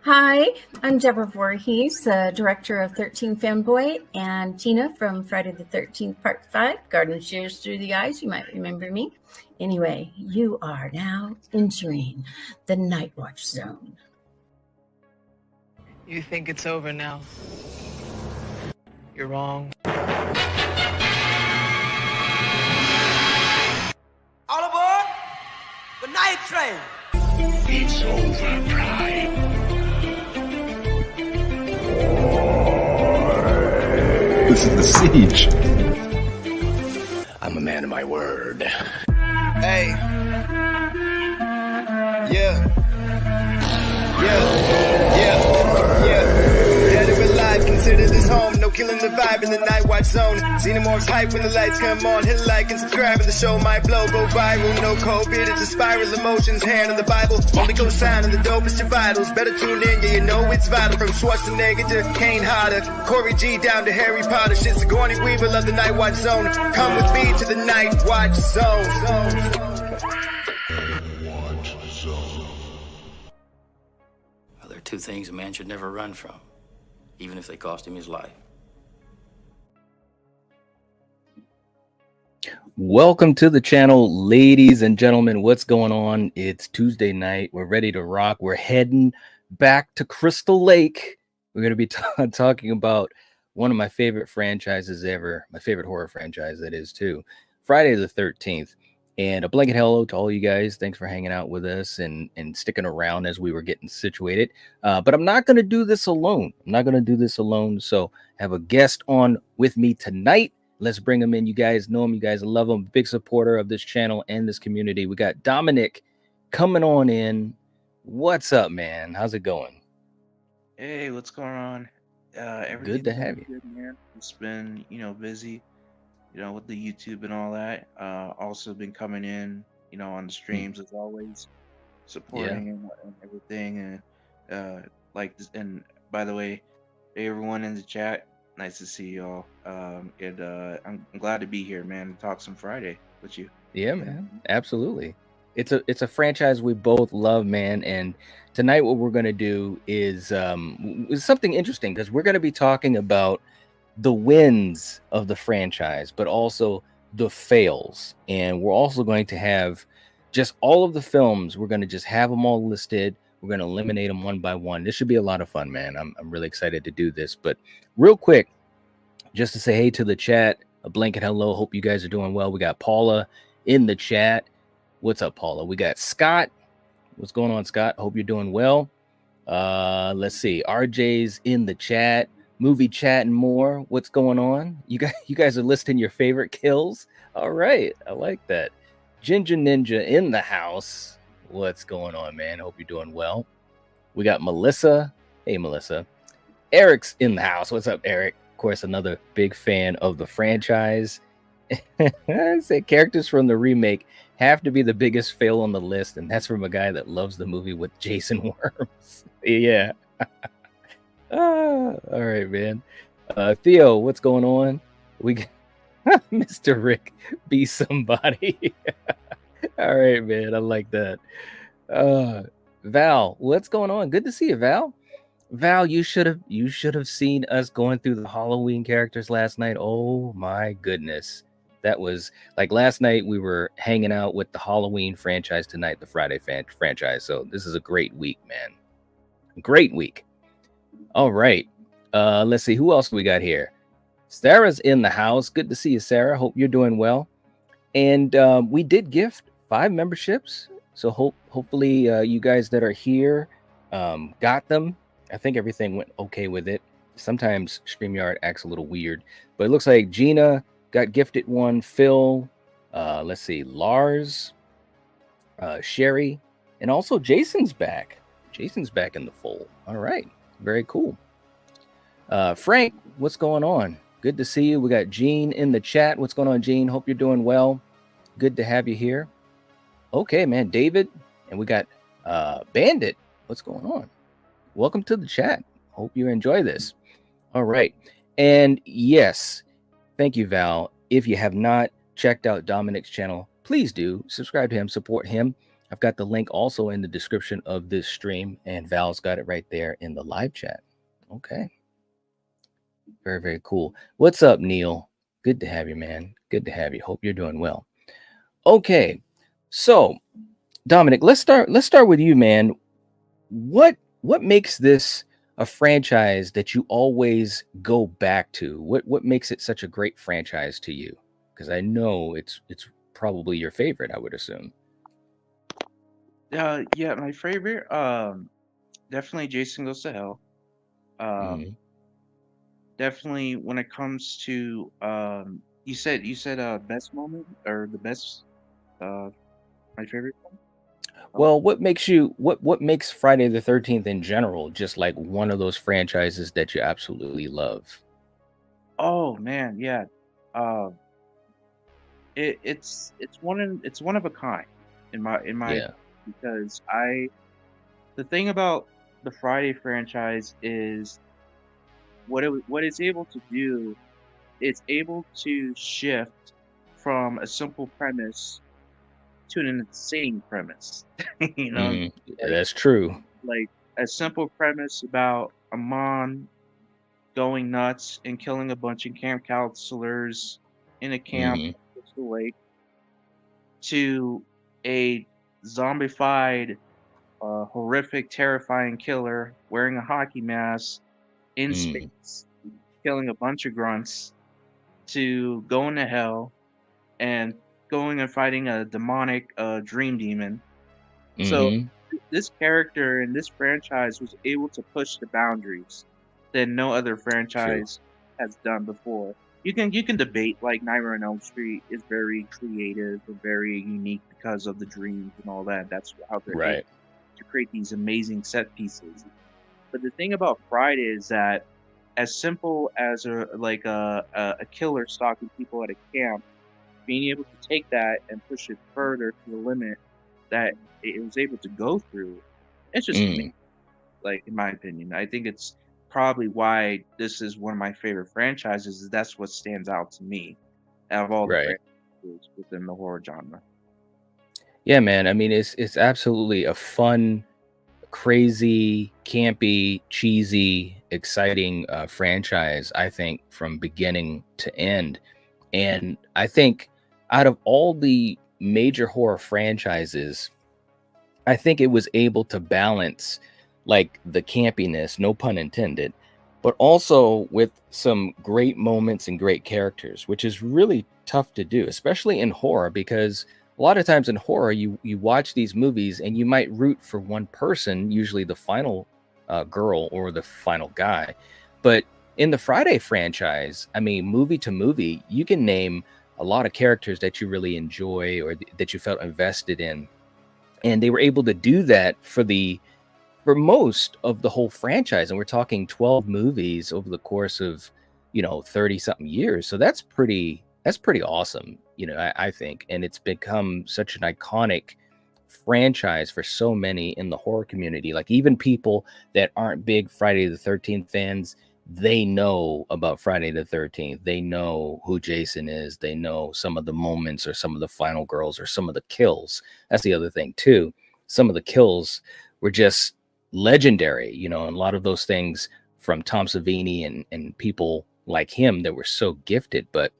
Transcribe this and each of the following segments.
Hi, I'm Deborah Voorhees, director of 13 Fanboy, and Tina from Friday the 13th, Part 5, Garden Shears Through the Eyes. You might remember me. Anyway, you are now entering the Night Watch Zone. You think it's over now? You're wrong. All aboard the night train. It's over, Prime. This is the siege. I'm a man of my word. Hey. Yeah. Dead or alive, consider this home. No killing the vibe in the night watch zone. Xenomorphs hype when the lights come on. Hit a like and subscribe and the show might blow. Go viral, no COVID, it's a spiral. Emotions, hand on the Bible. Only go sign on the dopest your vitals. Better tune in, yeah, you know it's vital. From Schwarzenegger to Kane Hodder, Corey G down to Harry Potter. Shit's Sigourney Weaver, love the night watch zone. Come with me to the night watch zone. Well, there are two things a man should never run from, even if they cost him his life. Welcome to the channel, ladies and gentlemen. What's going on? It's Tuesday night. We're ready to rock. We're heading back to Crystal Lake. We're going to be talking about one of my favorite franchises ever, my favorite horror franchise, that is, too. Friday the 13th. And a blanket hello to all you guys. Thanks for hanging out with us and sticking around as we were getting situated. But I'm not going to do this alone. So I have a guest on with me tonight. Let's bring him in. You guys know him. You guys love him. Big supporter of this channel and this community. We got Dominic coming on in. What's up, man? How's it going? Hey, what's going on? Good to have you. Good, man. It's been, busy, with the YouTube and all that. Also been coming in, on the streams as always, supporting and everything. And and by the way, hey, everyone in the chat, nice to see y'all. I'm glad to be here, man, to talk some Friday with you. Yeah, man, absolutely. It's a franchise we both love, man. And tonight, what we're gonna do is something interesting, because we're gonna be talking about the wins of the franchise, but also the fails. And we're also going to have just all of the films. We're going to just have them all listed. We're going to eliminate them one by one. This should be a lot of fun, man. I'm really excited to do this. But real quick, just to say hey to the chat, a blanket hello. Hope you guys are doing well. We got Paula in the chat. What's up, Paula? We got Scott. What's going on, Scott? Hope you're doing well. Let's see. RJ's in the chat. Movie chat and more. What's going on? You guys are listing your favorite kills. All right, I like that. Ginger Ninja in the house. What's going on, man? Hope you're doing well. We got Melissa. Hey, Melissa. Eric's in the house. What's up, Eric? Of course, another big fan of the franchise. Say characters from the remake have to be the biggest fail on the list, and that's from a guy that loves the movie with Jason Worms. Yeah. All right, man. Theo, what's going on? We got Mr. Rick, be somebody. All right, man. I like that. Val, what's going on? Good to see you, Val. Val, you should have seen us going through the Halloween characters last night. Oh my goodness. That was like last night we were hanging out with the Halloween franchise, tonight the Friday franchise. So this is a great week, man. Great week. All right. Let's see. Who else we got here? Sarah's in the house. Good to see you, Sarah. Hope you're doing well. And we did gift 5 memberships. So hopefully you guys that are here got them. I think everything went okay with it. Sometimes StreamYard acts a little weird. But it looks like Gina got gifted one. Phil. Let's see. Lars. Sherry. And also Jason's back. Jason's back in the fold. All right. Very cool. Frank, what's going on? Good to see you. We got Gene in the chat. What's going on, Gene? Hope you're doing well. Good to have you here. Okay, man. David, and we got Bandit. What's going on? Welcome to the chat. Hope you enjoy this. All right. And yes, thank you, Val. If you have not checked out Dominic's channel, please do subscribe to him, support him. I've got the link also in the description of this stream, and Val's got it right there in the live chat. Okay. Very, very cool. What's up, Neil? Good to have you, man. Good to have you. Hope you're doing well. Okay. So, Dominic, let's start with you, man. What makes this a franchise that you always go back to? What makes it such a great franchise to you? Because I know it's probably your favorite, I would assume. Yeah, my favorite, definitely Jason Goes to Hell. Definitely when it comes to, you said best moment or the best, my favorite one. Well, what makes Friday the 13th in general just like one of those franchises that you absolutely love? Oh man, yeah. Um, it's one of a kind in my Yeah. because the thing about the Friday franchise is what it's able to do. It's able to shift from a simple premise to an insane premise. You know, Yeah, like that's true. like a simple premise about a mom going nuts and killing a bunch of camp counselors in a camp hmm across the lake to a zombified, horrific, terrifying killer wearing a hockey mask in hmm space, killing a bunch of grunts to going to hell and going and fighting a demonic dream demon. So hmm this character in this franchise was able to push the boundaries that no other True. franchise has done before. You can debate like Nightmare on Elm Street is very creative and very unique because of the dreams and all that. That's how they're able Right. to create these amazing set pieces. But the thing about Friday is that as simple as a killer stalking people at a camp, being able to take that and push it further to the limit that it was able to go through, it's just amazing. Mm, Like in my opinion, I think it's probably why this is one of my favorite franchises. Is that's what stands out to me out of all the right. franchises within the horror genre. Yeah, man. I mean, it's absolutely a fun, crazy, campy, cheesy, exciting franchise, I think, from beginning to end. And I think out of all the major horror franchises, I think it was able to balance like the campiness, no pun intended, but also with some great moments and great characters, which is really tough to do, especially in horror, because a lot of times in horror, you watch these movies and you might root for one person, usually the final girl or the final guy. But in the Friday franchise, I mean, movie to movie, you can name a lot of characters that you really enjoy or that you felt invested in, and they were able to do that for most of the whole franchise, and we're talking 12 movies over the course of 30 something years. So that's pretty awesome, I think. And it's become such an iconic franchise for so many in the horror community. Like even people that aren't big Friday the 13th fans, they know about Friday the 13th. They know who Jason is. They know some of the moments or some of the final girls or some of the kills. That's the other thing too. Some of the kills were just legendary, and a lot of those things from Tom Savini and people like him that were so gifted. But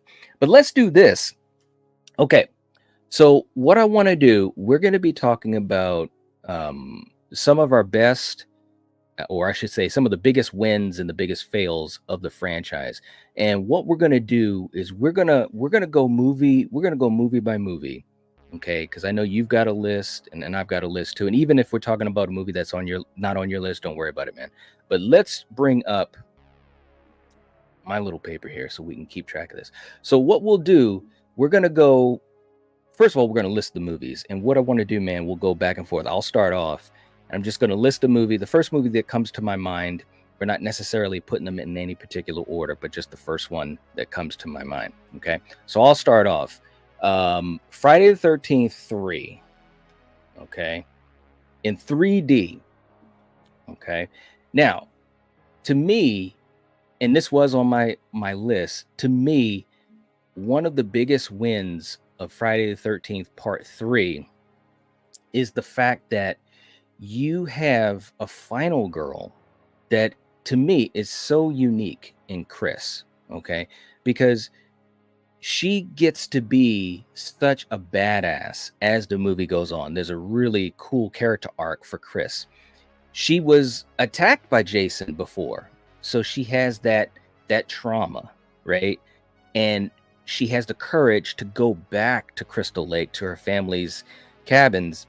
let's do this. Okay. So what I want to do, we're going to be talking about some of our best, or I should say, some of the biggest wins and the biggest fails of the franchise. And what we're going to do is we're going to go movie by movie. Okay, because I know you've got a list and I've got a list too. And even if we're talking about a movie that's not on your list, don't worry about it, man. But let's bring up my little paper here so we can keep track of this. So what we'll do, we're going to go, first of all, we're going to list the movies. And what I want to do, man, we'll go back and forth. I'll start off. I'm just going to list a movie. The first movie that comes to my mind. We're not necessarily putting them in any particular order, but just the first one that comes to my mind. Okay. So I'll start off. Friday the 13th 3. Okay. In 3D. Okay. Now, to me, and this was on my list, to me, one of the biggest wins of Friday the 13th Part 3 is the fact that you have a final girl that to me is so unique in Chris, okay? Because she gets to be such a badass as the movie goes on. There's a really cool character arc for Chris. She was attacked by Jason before, so she has that trauma, right? And she has the courage to go back to Crystal Lake, to her family's cabins,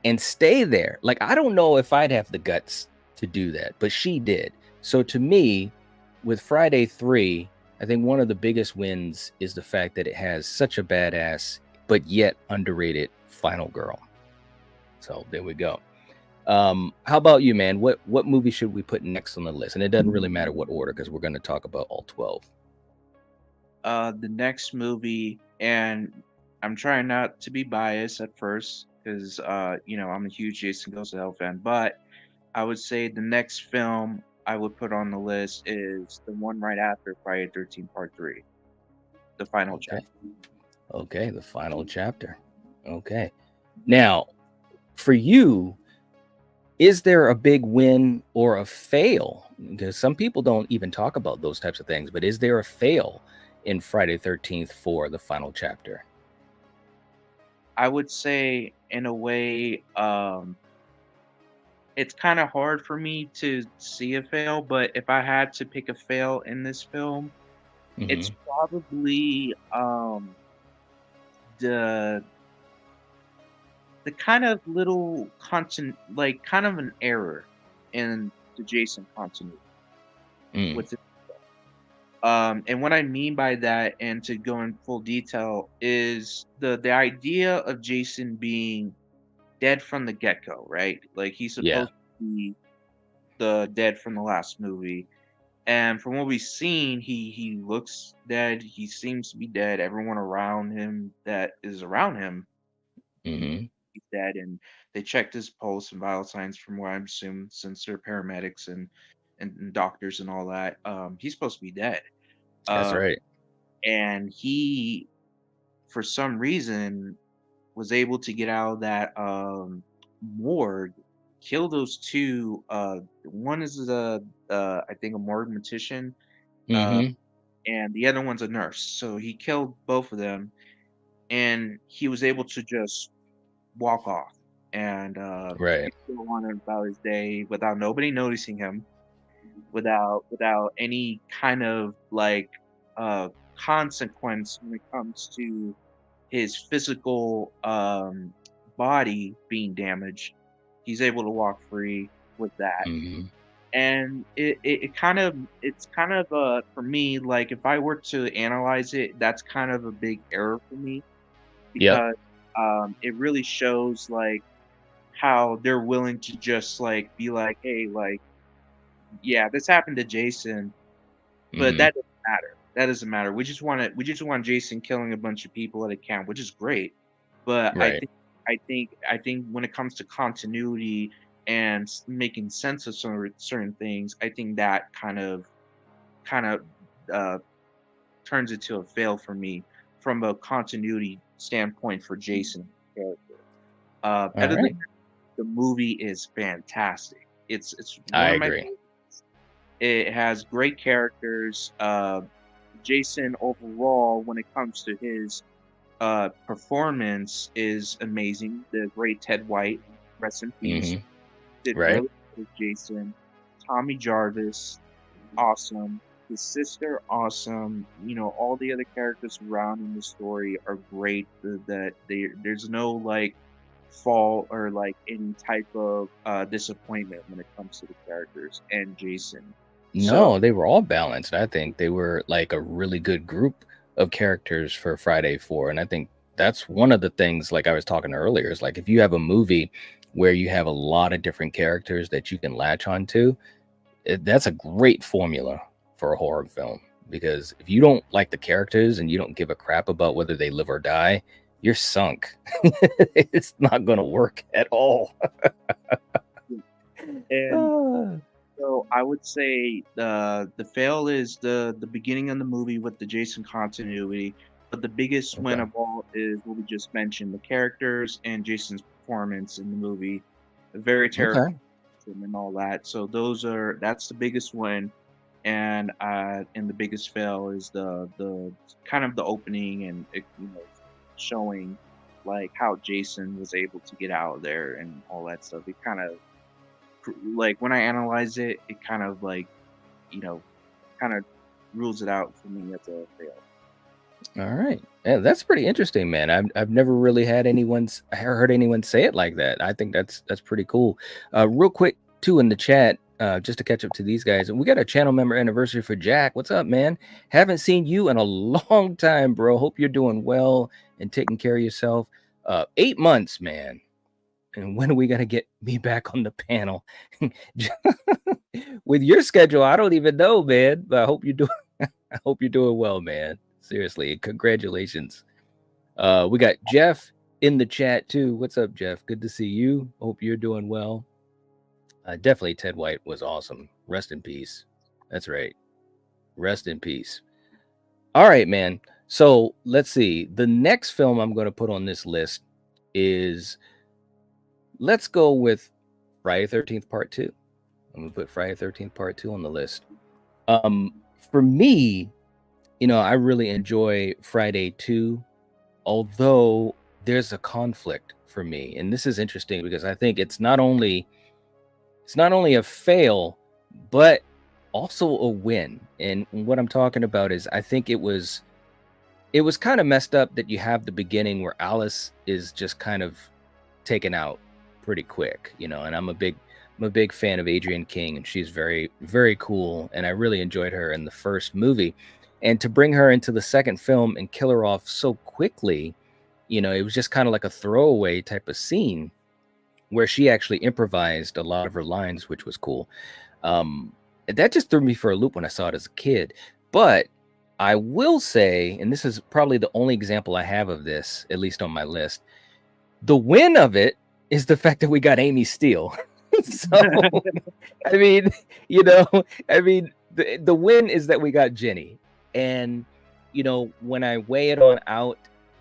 and stay there. Like, I don't know if I'd have the guts to do that, but she did. So to me, with Friday 3, I think one of the biggest wins is the fact that it has such a badass but yet underrated final girl. So there we go. How about you, man? What movie should we put next on the list? And it doesn't really matter what order, because we're going to talk about all 12. The next movie, and I'm trying not to be biased at first because I'm a huge Jason Goes to Hell fan, but I would say the next film I would put on the list is the one right after Friday 13 Part 3, the final chapter. Okay, the final chapter. Okay. Now, for you, is there a big win or a fail? Because some people don't even talk about those types of things, but is there a fail in Friday 13th for the final chapter? I would say, in a way, it's kind of hard for me to see a fail, but if I had to pick a fail in this film, it's probably the kind of little kind of an error in the Jason continuity. With it. And what I mean by that, and to go in full detail, is the idea of Jason being dead from the get-go, right? Like, he's supposed to be the dead from the last movie. And from what we've seen, he looks dead. He seems to be dead. Everyone around him that is around him, he's dead. And they checked his pulse and vital signs, from what I'm assuming, since they're paramedics and doctors and all that. He's supposed to be dead. That's right. And he, for some reason, was able to get out of that morgue, kill those two. One is I think a morgue mortician, and the other one's a nurse. So he killed both of them, and he was able to just walk off and Right. go on about his day without nobody noticing him, without any kind of consequence when it comes to his physical body being damaged. He's able to walk free with that. And it's kind of for me, like, if I were to analyze it, that's kind of a big error for me, because it really shows like how they're willing to just like be like, hey, like, yeah, this happened to Jason, but that doesn't matter. That doesn't matter. We just want Jason killing a bunch of people at a camp, which is great. But Right. I think when it comes to continuity and making sense of certain things, I think that kind of turns it to a fail for me from a continuity standpoint for Jason character. All Other than right. that, the movie is fantastic. It's I one of my agree. favorites. It has great characters. Jason overall, when it comes to his performance, is amazing. The great Ted White, rest in peace, did Right. really good with Jason. Tommy Jarvis, awesome. His sister, awesome. All the other characters around in the story are great. There's no like fault or like any type of disappointment when it comes to the characters and Jason. No, they were all balanced. I think they were like a really good group of characters for Friday 4. And I think that's one of the things, like I was talking earlier, is like if you have a movie where you have a lot of different characters that you can latch onto, that's a great formula for a horror film. Because if you don't like the characters and you don't give a crap about whether they live or die, you're sunk. It's not going to work at all. And so I would say the fail is the beginning of the movie with the Jason continuity, but the biggest win of all is what we just mentioned: the characters and Jason's performance. performance in the movie, very Okay. terrifying and all that. So that's the biggest win, and the biggest fail is the kind of the opening and showing like how Jason was able to get out of there and all that stuff. It kind of like when I analyze it, it kind of like you know kind of rules it out for me as a fail. All right. Yeah, that's pretty interesting, man. I've never really had heard anyone say it like that. I think that's pretty cool. Real quick too in the chat, just to catch up to these guys. We got a channel member anniversary for Jack. What's up, man? Haven't seen you in a long time, bro. Hope you're doing well and taking care of yourself. 8 months, man. And when are we gonna get me back on the panel? With your schedule, I don't even know, man. But I hope you're doing I hope you're doing well, man. Seriously, congratulations. We got Jeff in the chat too. What's up, Jeff? Good to see you. Hope you're doing well. Definitely Ted White was awesome. Rest in peace. That's right. Rest in peace. All right, man. So let's see. The next film I'm going to put on this list is, let's go with Friday 13th Part 2. I'm going to put Friday 13th Part 2 on the list. For me, I really enjoy Friday 2, although there's a conflict for me. And this is interesting because I think it's not only a fail, but also a win. And what I'm talking about is I think it was kind of messed up that you have the beginning where Alice is just kind of taken out pretty quick, and I'm a big fan of Adrienne King, and she's very, very cool. And I really enjoyed her in the first movie. And to bring her into the second film and kill her off so quickly, it was just kind of like a throwaway type of scene where she actually improvised a lot of her lines, which was cool. That just threw me for a loop when I saw it as a kid. But I will say, and this is probably the only example I have of this, at least on my list, the win of it is the fact that we got Amy Steele. So, I mean, the win is that we got Jenny. And, when I weigh it on out,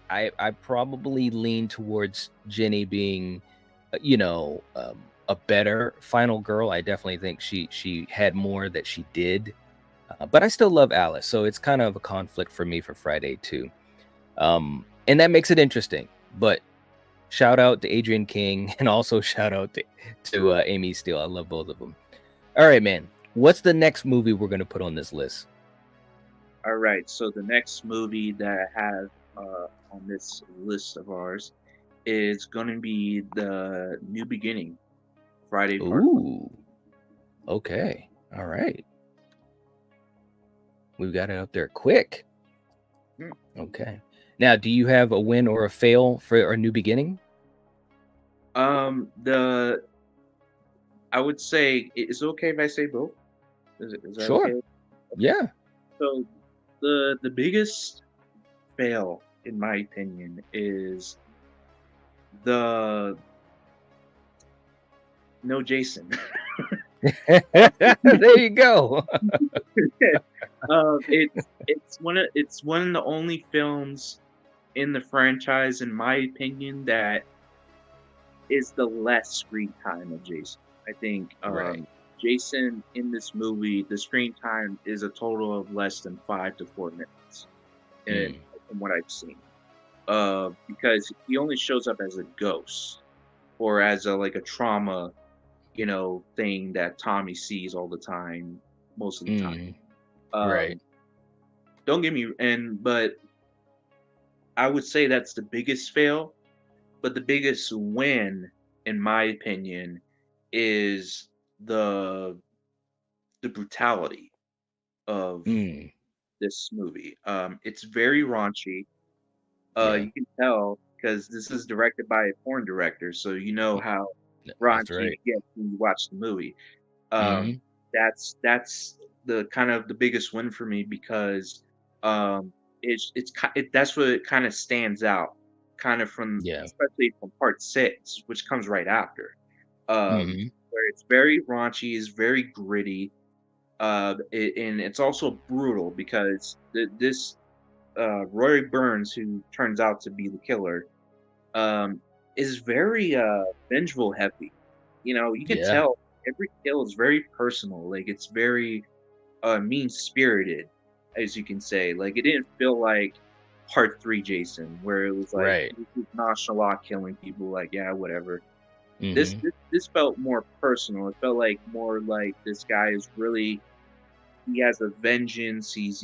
I probably lean towards Jenny being, a better final girl. I definitely think she had more that she did. But I still love Alice. So it's kind of a conflict for me for Friday too. And that makes it interesting. But shout out to Adrienne King and also shout out to Amy Steele. I love both of them. All right, man. What's the next movie we're going to put on this list? All right, so the next movie that I have on this list of ours is going to be The New Beginning, Friday Part 1. Ooh. Okay. All right. We've got it up there quick. Okay. Now, do you have a win or a fail for A New Beginning? I would say, is it okay if I say both? Is that Sure. okay? Yeah. So the biggest fail, in my opinion, is no Jason. There you go. It's one of the only films in the franchise, in my opinion, that is the less screen time of Jason. I think Right. Jason in this movie, the screen time is a total of less than 5 to 4 minutes, from what I've seen. Because he only shows up as a ghost or as a trauma, thing that Tommy sees all the time, most of the time. Right. Don't get me, but I would say that's the biggest fail. But the biggest win, in my opinion, is the brutality of this movie. It's very raunchy. Yeah. You can tell because this is directed by a porn director, so you know how That's raunchy right. it gets when you watch the movie. Mhm. That's the kind of the biggest win for me because that's what it kind of stands out, kind of from Yeah. especially from part 6, which comes right after, Mhm. where it's very raunchy, is very gritty, and it's also brutal because this Roy Burns, who turns out to be the killer, is very vengeful heavy. You know, you can Yeah. tell every kill is very personal. Like it's very mean spirited, as you can say. Like it didn't feel like part three Jason, where it was like Right. he was nonchalant killing people, like yeah, whatever. This, Hmm. this this felt more personal. It felt like more like this guy is really, he has a vengeance. He's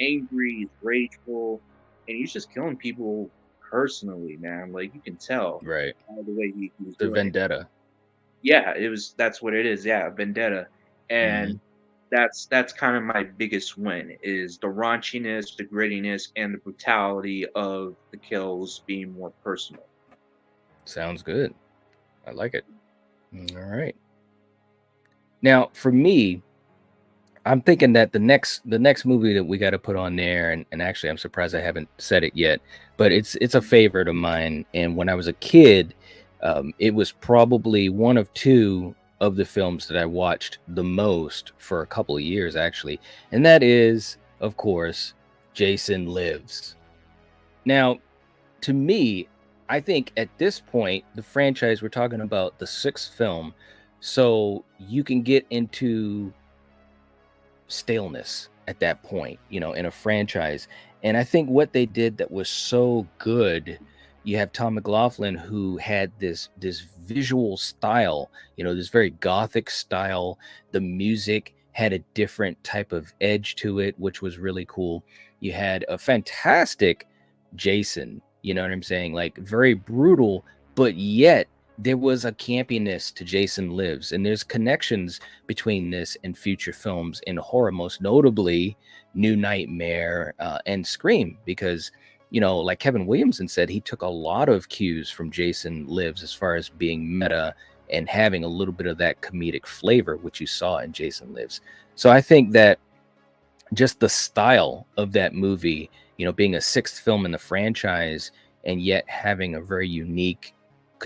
angry. He's rageful, and he's just killing people personally, man. Like you can tell Right. by the way he was The doing it. vendetta. Yeah, it was. That's what it is. Yeah, vendetta, and Hmm. that's kind of my biggest win is the raunchiness, the grittiness, and the brutality of the kills being more personal. Sounds good. I like it. All right. Now, for me, I'm thinking that the next movie that we got to put on there, and actually, I'm surprised I haven't said it yet, but it's a favorite of mine. And when I was a kid, it was probably one of two of the films that I watched the most for a couple of years, actually, and that is, of course, Jason Lives. Now, to me, I think at this point, the franchise, we're talking about the sixth film, so you can get into staleness at that point, in a franchise. And I think what they did that was so good, you have Tom McLaughlin who had this visual style, this very gothic style. The music had a different type of edge to it, which was really cool. You had a fantastic Jason, you know what I'm saying? Like very brutal, but yet there was a campiness to Jason Lives, and there's connections between this and future films in horror, most notably New Nightmare and Scream, because like Kevin Williamson said, he took a lot of cues from Jason Lives as far as being meta and having a little bit of that comedic flavor, which you saw in Jason Lives. So I think that just the style of that movie, being a sixth film in the franchise and yet having a very unique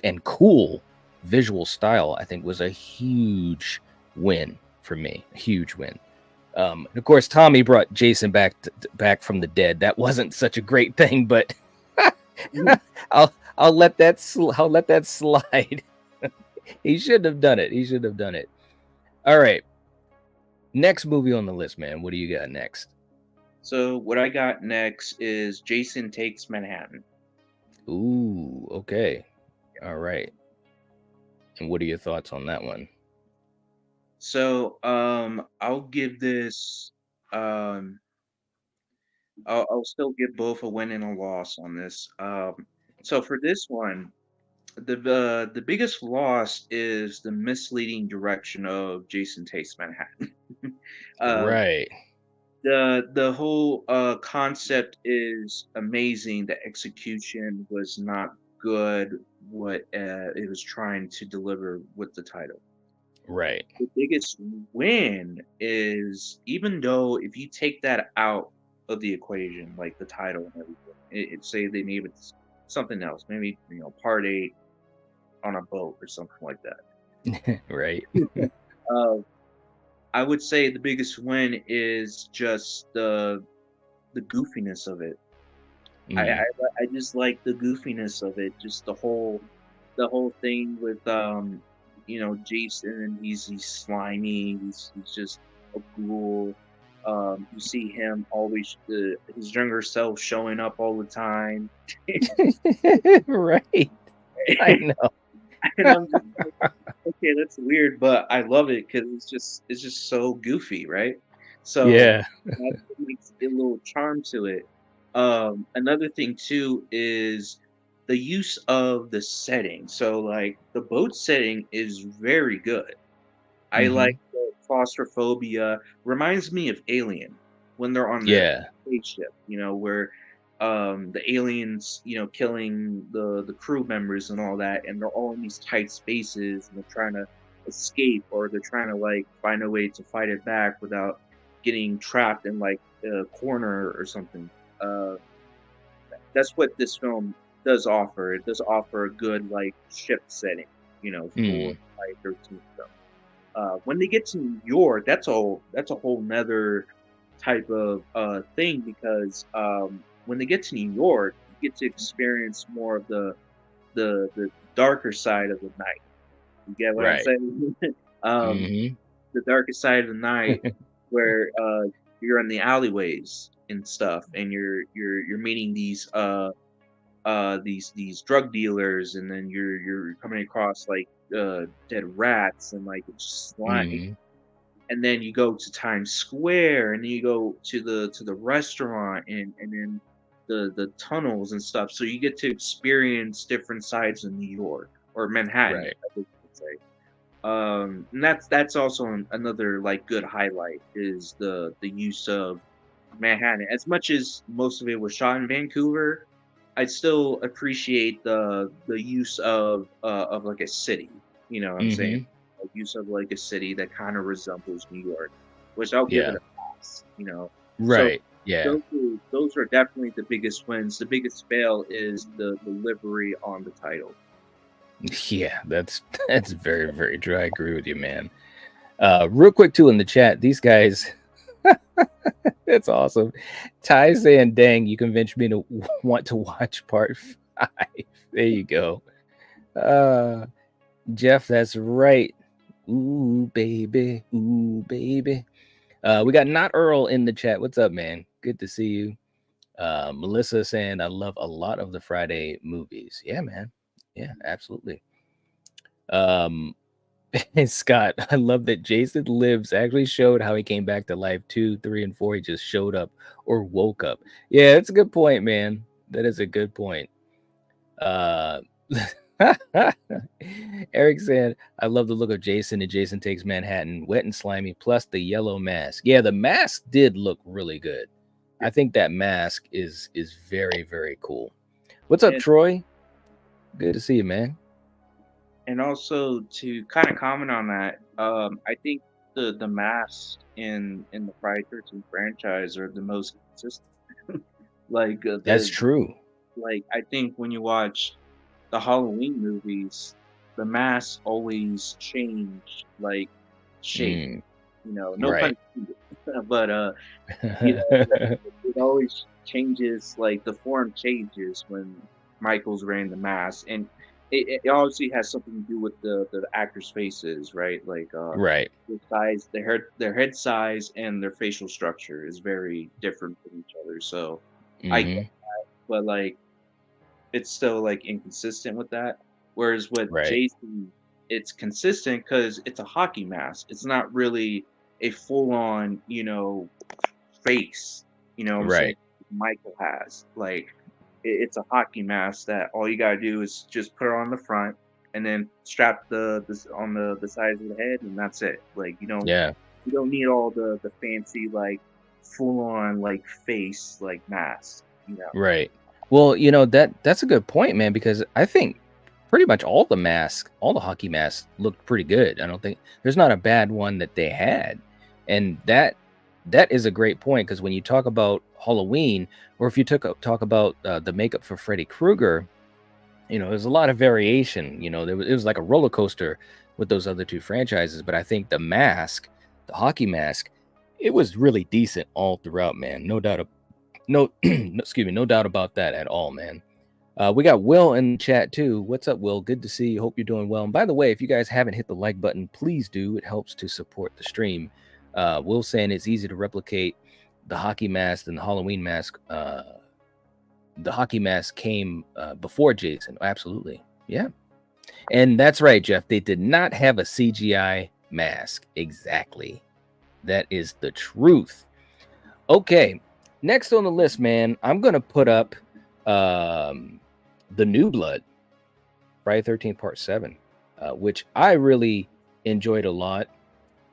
and cool visual style, I think was a huge win for me. A huge win. And of course, Tommy brought Jason back from the dead. That wasn't such a great thing, but I'll let that I'll let that slide. He shouldn't have done it. He should have done it. All right. Next movie on the list, man. What do you got next? So what I got next is Jason Takes Manhattan. Ooh, okay. All right. And what are your thoughts on that one? So I'll give this um I'll still give both a win and a loss on this. So for this one, the biggest loss is the misleading direction of Jason Takes Manhattan. uh, Right. the whole concept is amazing. The execution was not good. What it was trying to deliver with the title. Right. The biggest win is, even though if you take that out of the equation, like the title and everything, it say they name it something else, maybe part eight on a boat or something like that. Right. uh, I would say the biggest win is just the goofiness of it. I, I Mm, I just like the goofiness of it, just the whole thing with Jason. He's slimy. He's just a ghoul. You see him always his younger self showing up all the time, right. I know. and I'm just like, okay, that's weird, but I love it because it's just so goofy, right? So Yeah. that makes a little charm to it. Another thing too is the use of the setting. So like the boat setting is very good. I Hmm. like the claustrophobia. Reminds me of Alien when they're on the Yeah. spaceship, where the aliens, killing the crew members and all that, and they're all in these tight spaces and they're trying to escape, or they're trying to like find a way to fight it back without getting trapped in like a corner or something. Uh, that's what this film does offer. It does offer a good like ship setting, for Mm, Friday 13th film. When they get to New York, that's a whole nother type of thing, because when they get to New York, you get to experience more of the the darker side of the night. You get what I'm Right. saying? Hmm. The darker side of the night, where you're in the alleyways and stuff, and you're meeting these drug dealers, and then you're coming across like dead rats and like slime, Hmm. and then you go to Times Square, and then you go to the restaurant, and then the tunnels and stuff. So you get to experience different sides of New York or Manhattan, Right. I would say. And that's also another like good highlight is the use of Manhattan. As much as most of it was shot in Vancouver, I still appreciate the use of like a city. You know what I'm saying? Hmm. Like use of like a city that kind of resembles New York, which I'll give it Yeah. a pass. You know, so Right. Yeah. those are definitely the biggest wins. The biggest fail is the delivery on the title. Yeah. That's very, very true. I agree with you, man. Real quick too in the chat, these guys. It's awesome. Ty saying, "Dang, you convinced me to want to watch part 5." There you go. Uh, Jeff, that's right. Ooh, baby. Ooh, baby. We got Not Earl in the chat. What's up, man? Good to see you. Melissa saying, I love a lot of the Friday movies. Yeah, man. Yeah, absolutely. And Scott, I love that Jason Lives actually showed how he came back to life 2, 3, and 4. He just showed up or woke up. Yeah, that's a good point, man. That is a good point. Eric said, I love the look of Jason and Jason Takes Manhattan, wet and slimy, plus the yellow mask. Yeah, the mask did look really good. I think that mask is very, very cool. What's up, And Troy? Good to see you, man. and also to kind of comment on that, I think the masks in the Friday 13 franchise are the most consistent. Like That's the true. like I think when you watch the Halloween movies, the masks always change like shape. Mm, You know, no pun right. intended, but you know, it always changes. Like the form changes when Michael's wearing the mask, and it obviously has something to do with the actors' faces, right? Like Right. the size, their head size, and their facial structure is very different from each other. So I get, Hmm. but like it's still like inconsistent with that. Whereas with Right. Jason, it's consistent because it's a hockey mask. It's not really a full on, face. You know what I'm saying? Right. Michael has like it's a hockey mask that all you gotta do is just put it on the front and then strap this on the sides of the head, and that's it. Like Yeah. you don't need all the fancy like full on like face like mask. You know. Right. Well, that's a good point, man, because I think pretty much all the hockey masks looked pretty good. I don't think there's not a bad one that they had. And that is a great point because when you talk about Halloween, or if you talk about the makeup for Freddy Krueger, there's a lot of variation. It was like a roller coaster with those other two franchises. But I think the hockey mask, it was really decent all throughout, man. No doubt. No, excuse me, no doubt about that at all, man. We got Will in the chat too. What's up, Will? Good to see you. Hope you're doing well. And by the way, if you guys haven't hit the like button, please do. It helps to support the stream. Will saying it's easy to replicate the hockey mask and the Halloween mask. The hockey mask came before Jason. Absolutely. Yeah. And that's right, Jeff. They did not have a CGI mask. Exactly. That is the truth. Okay. Next on the list, man, I'm going to put up The New Blood, Friday 13th Part 7, which I really enjoyed a lot.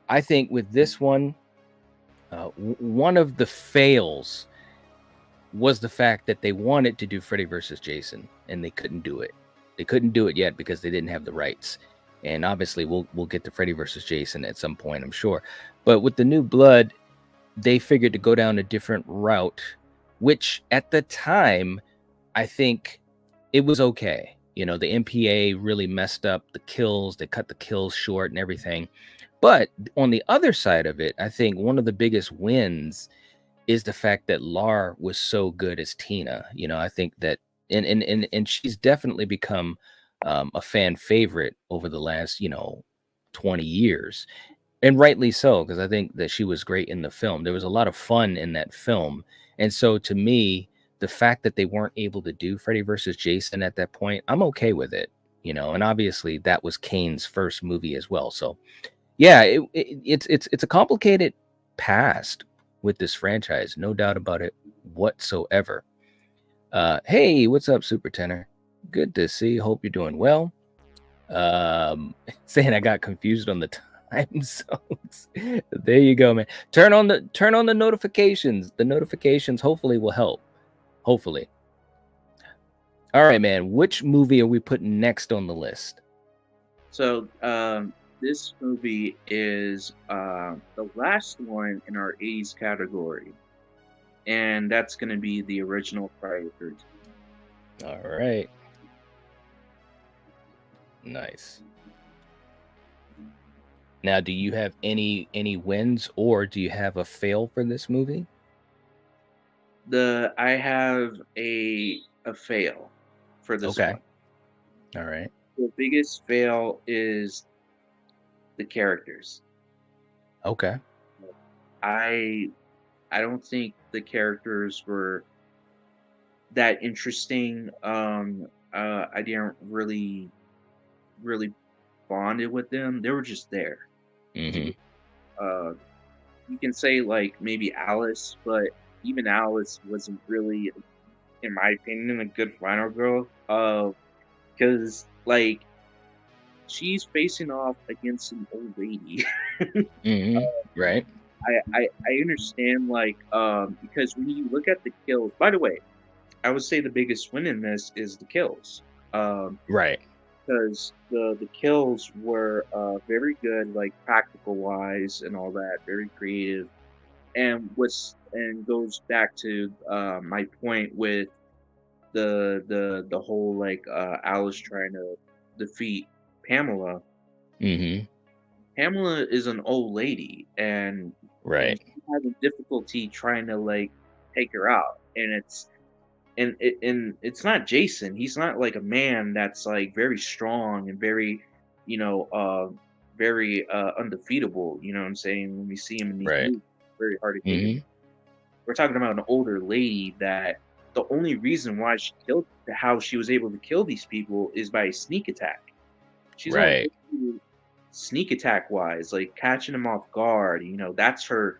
I think with this one, one of the fails was the fact that they wanted to do Freddy versus Jason, and they couldn't do it. They couldn't do it yet because they didn't have the rights. And obviously, we'll get to Freddy versus Jason at some point, I'm sure. But with The New Blood, they figured to go down a different route, which at the time, I think it was okay. The MPA really messed up the kills. They cut the kills short and everything. But on the other side of it, I think one of the biggest wins is the fact that Lar was so good as Tina. I think that and she's definitely become a fan favorite over the last 20 years, and rightly so, because I think that she was great in the film. There was a lot of fun in that film, and so to me, the fact that they weren't able to do Freddy versus Jason at that point, I'm okay with it, and obviously that was Kane's first movie as well. So yeah, it's a complicated past with this franchise, no doubt about it whatsoever. Hey, what's up, Super Tenor? Good to see you. Hope you're doing well. Saying I got confused on the time zones. There you go, man. Turn on the notifications. The notifications hopefully will help. Hopefully. All right, man. Which movie are we putting next on the list? So this movie is the last one in our 80s category, and that's going to be the original Friday the 13th. All right. Nice. Now, do you have any wins, or do you have a fail for this movie? I have a fail for this Okay. one. All right. The biggest fail is the characters. Okay. I don't think the characters were that interesting. I didn't really bonded with them. They were just there. Mm-hmm. You can say like maybe Alice, but even Alice wasn't really, in my opinion, a good final girl. Because like she's facing off against an old lady. Mm-hmm. Right. I understand like because when you look at the kills, by the way, I would say the biggest win in this is the kills. Right. Because the kills were very good, like practical wise and all that, very creative, and goes back to my point with the whole like Alice trying to defeat Pamela. Mm-hmm. Pamela is an old lady, and Right. she's having difficulty trying to like take her out, and it's not Jason. He's not like a man that's like very strong and very, very undefeatable. You know what I'm saying? When we see him in these Right. movies, very hard to kill. Mm-hmm. We're talking about an older lady that the only reason why how she was able to kill these people is by a sneak attack. She's Right. only sneak attack wise, like catching them off guard. That's her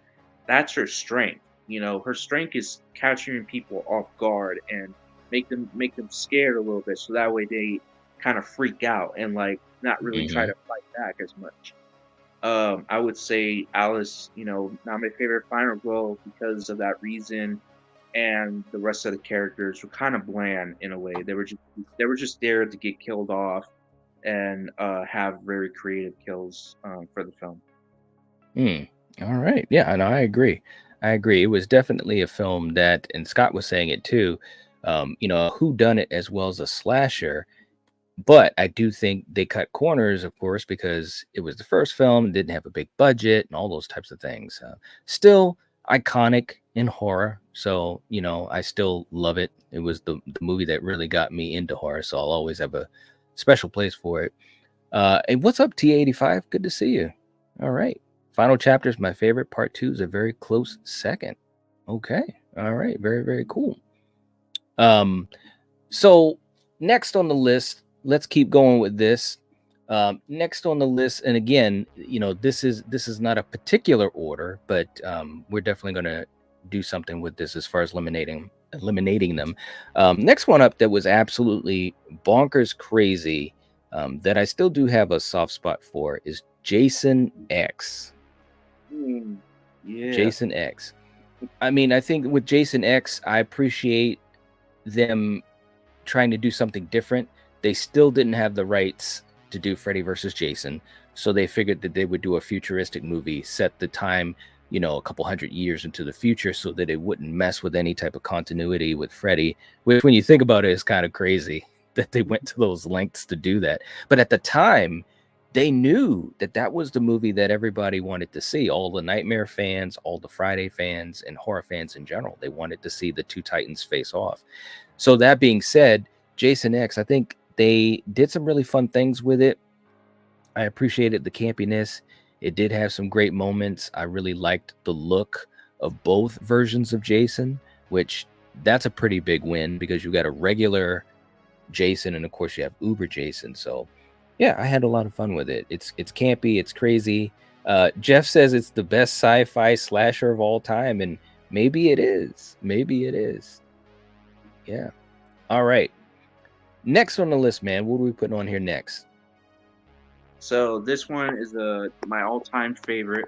strength. Her strength is capturing people off guard and make them scared a little bit, so that way they kind of freak out and like not really try to fight back as much. I would say Alice, not my favorite final girl because of that reason, and the rest of the characters were kind of bland in a way. They were just there to get killed off and have very creative kills for the film. All right. Yeah, and I agree. It was definitely a film that, and Scott was saying it too, who done it as well as a slasher. But I do think they cut corners, of course, because it was the first film, didn't have a big budget and all those types of things. Still iconic in horror. So, I still love it. It was the movie that really got me into horror. So I'll always have a special place for it. And what's up, T85? Good to see you. All right. Final chapter is my favorite. Part 2 is a very close second. Okay. All right. Very, very cool. So next on the list, let's keep going with this. Next on the list, and again, this is not a particular order, but we're definitely going to do something with this as far as eliminating them. Next one up that was absolutely bonkers crazy, that I still do have a soft spot for, is Jason X. Yeah. Jason X. I mean, I think with Jason X, I appreciate them trying to do something different. They still didn't have the rights to do Freddy versus Jason, so they figured that they would do a futuristic movie, set the time, a couple hundred years into the future, so that it wouldn't mess with any type of continuity with Freddy, which when you think about it is kind of crazy that they went to those lengths to do that. But at the time, they knew that that was the movie that everybody wanted to see. All the Nightmare fans, all the Friday fans, and horror fans in general. They wanted to see the two titans face off. So that being said, Jason X, I think they did some really fun things with it. I appreciated the campiness. It did have some great moments. I really liked the look of both versions of Jason, which that's a pretty big win because you got a regular Jason and of course you have Uber Jason. So yeah, I had a lot of fun with it. It's campy, it's crazy. Jeff says it's the best sci-fi slasher of all time, and maybe it is. Maybe it is. Yeah. All right. Next on the list, man. What are we putting on here next? So this one is my all-time favorite.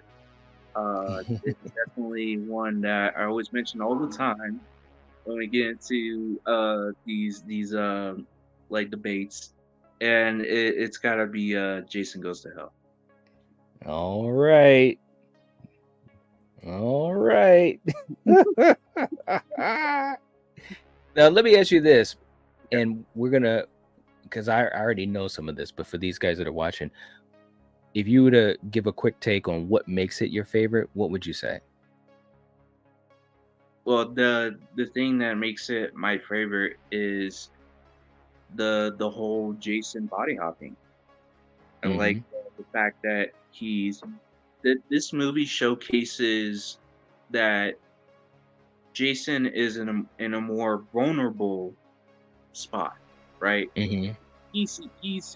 It's definitely one that I always mention all the time when we get into these like debates, and it's gotta be Jason Goes to Hell. All right. All right. Now, let me ask you this, and we're going to, because I already know some of this, but for these guys that are watching, if you were to give a quick take on what makes it your favorite, what would you say? Well, the thing that makes it my favorite is the whole Jason body hopping. I like the fact that this movie showcases that Jason is in a more vulnerable spot, right? Mm-hmm. He's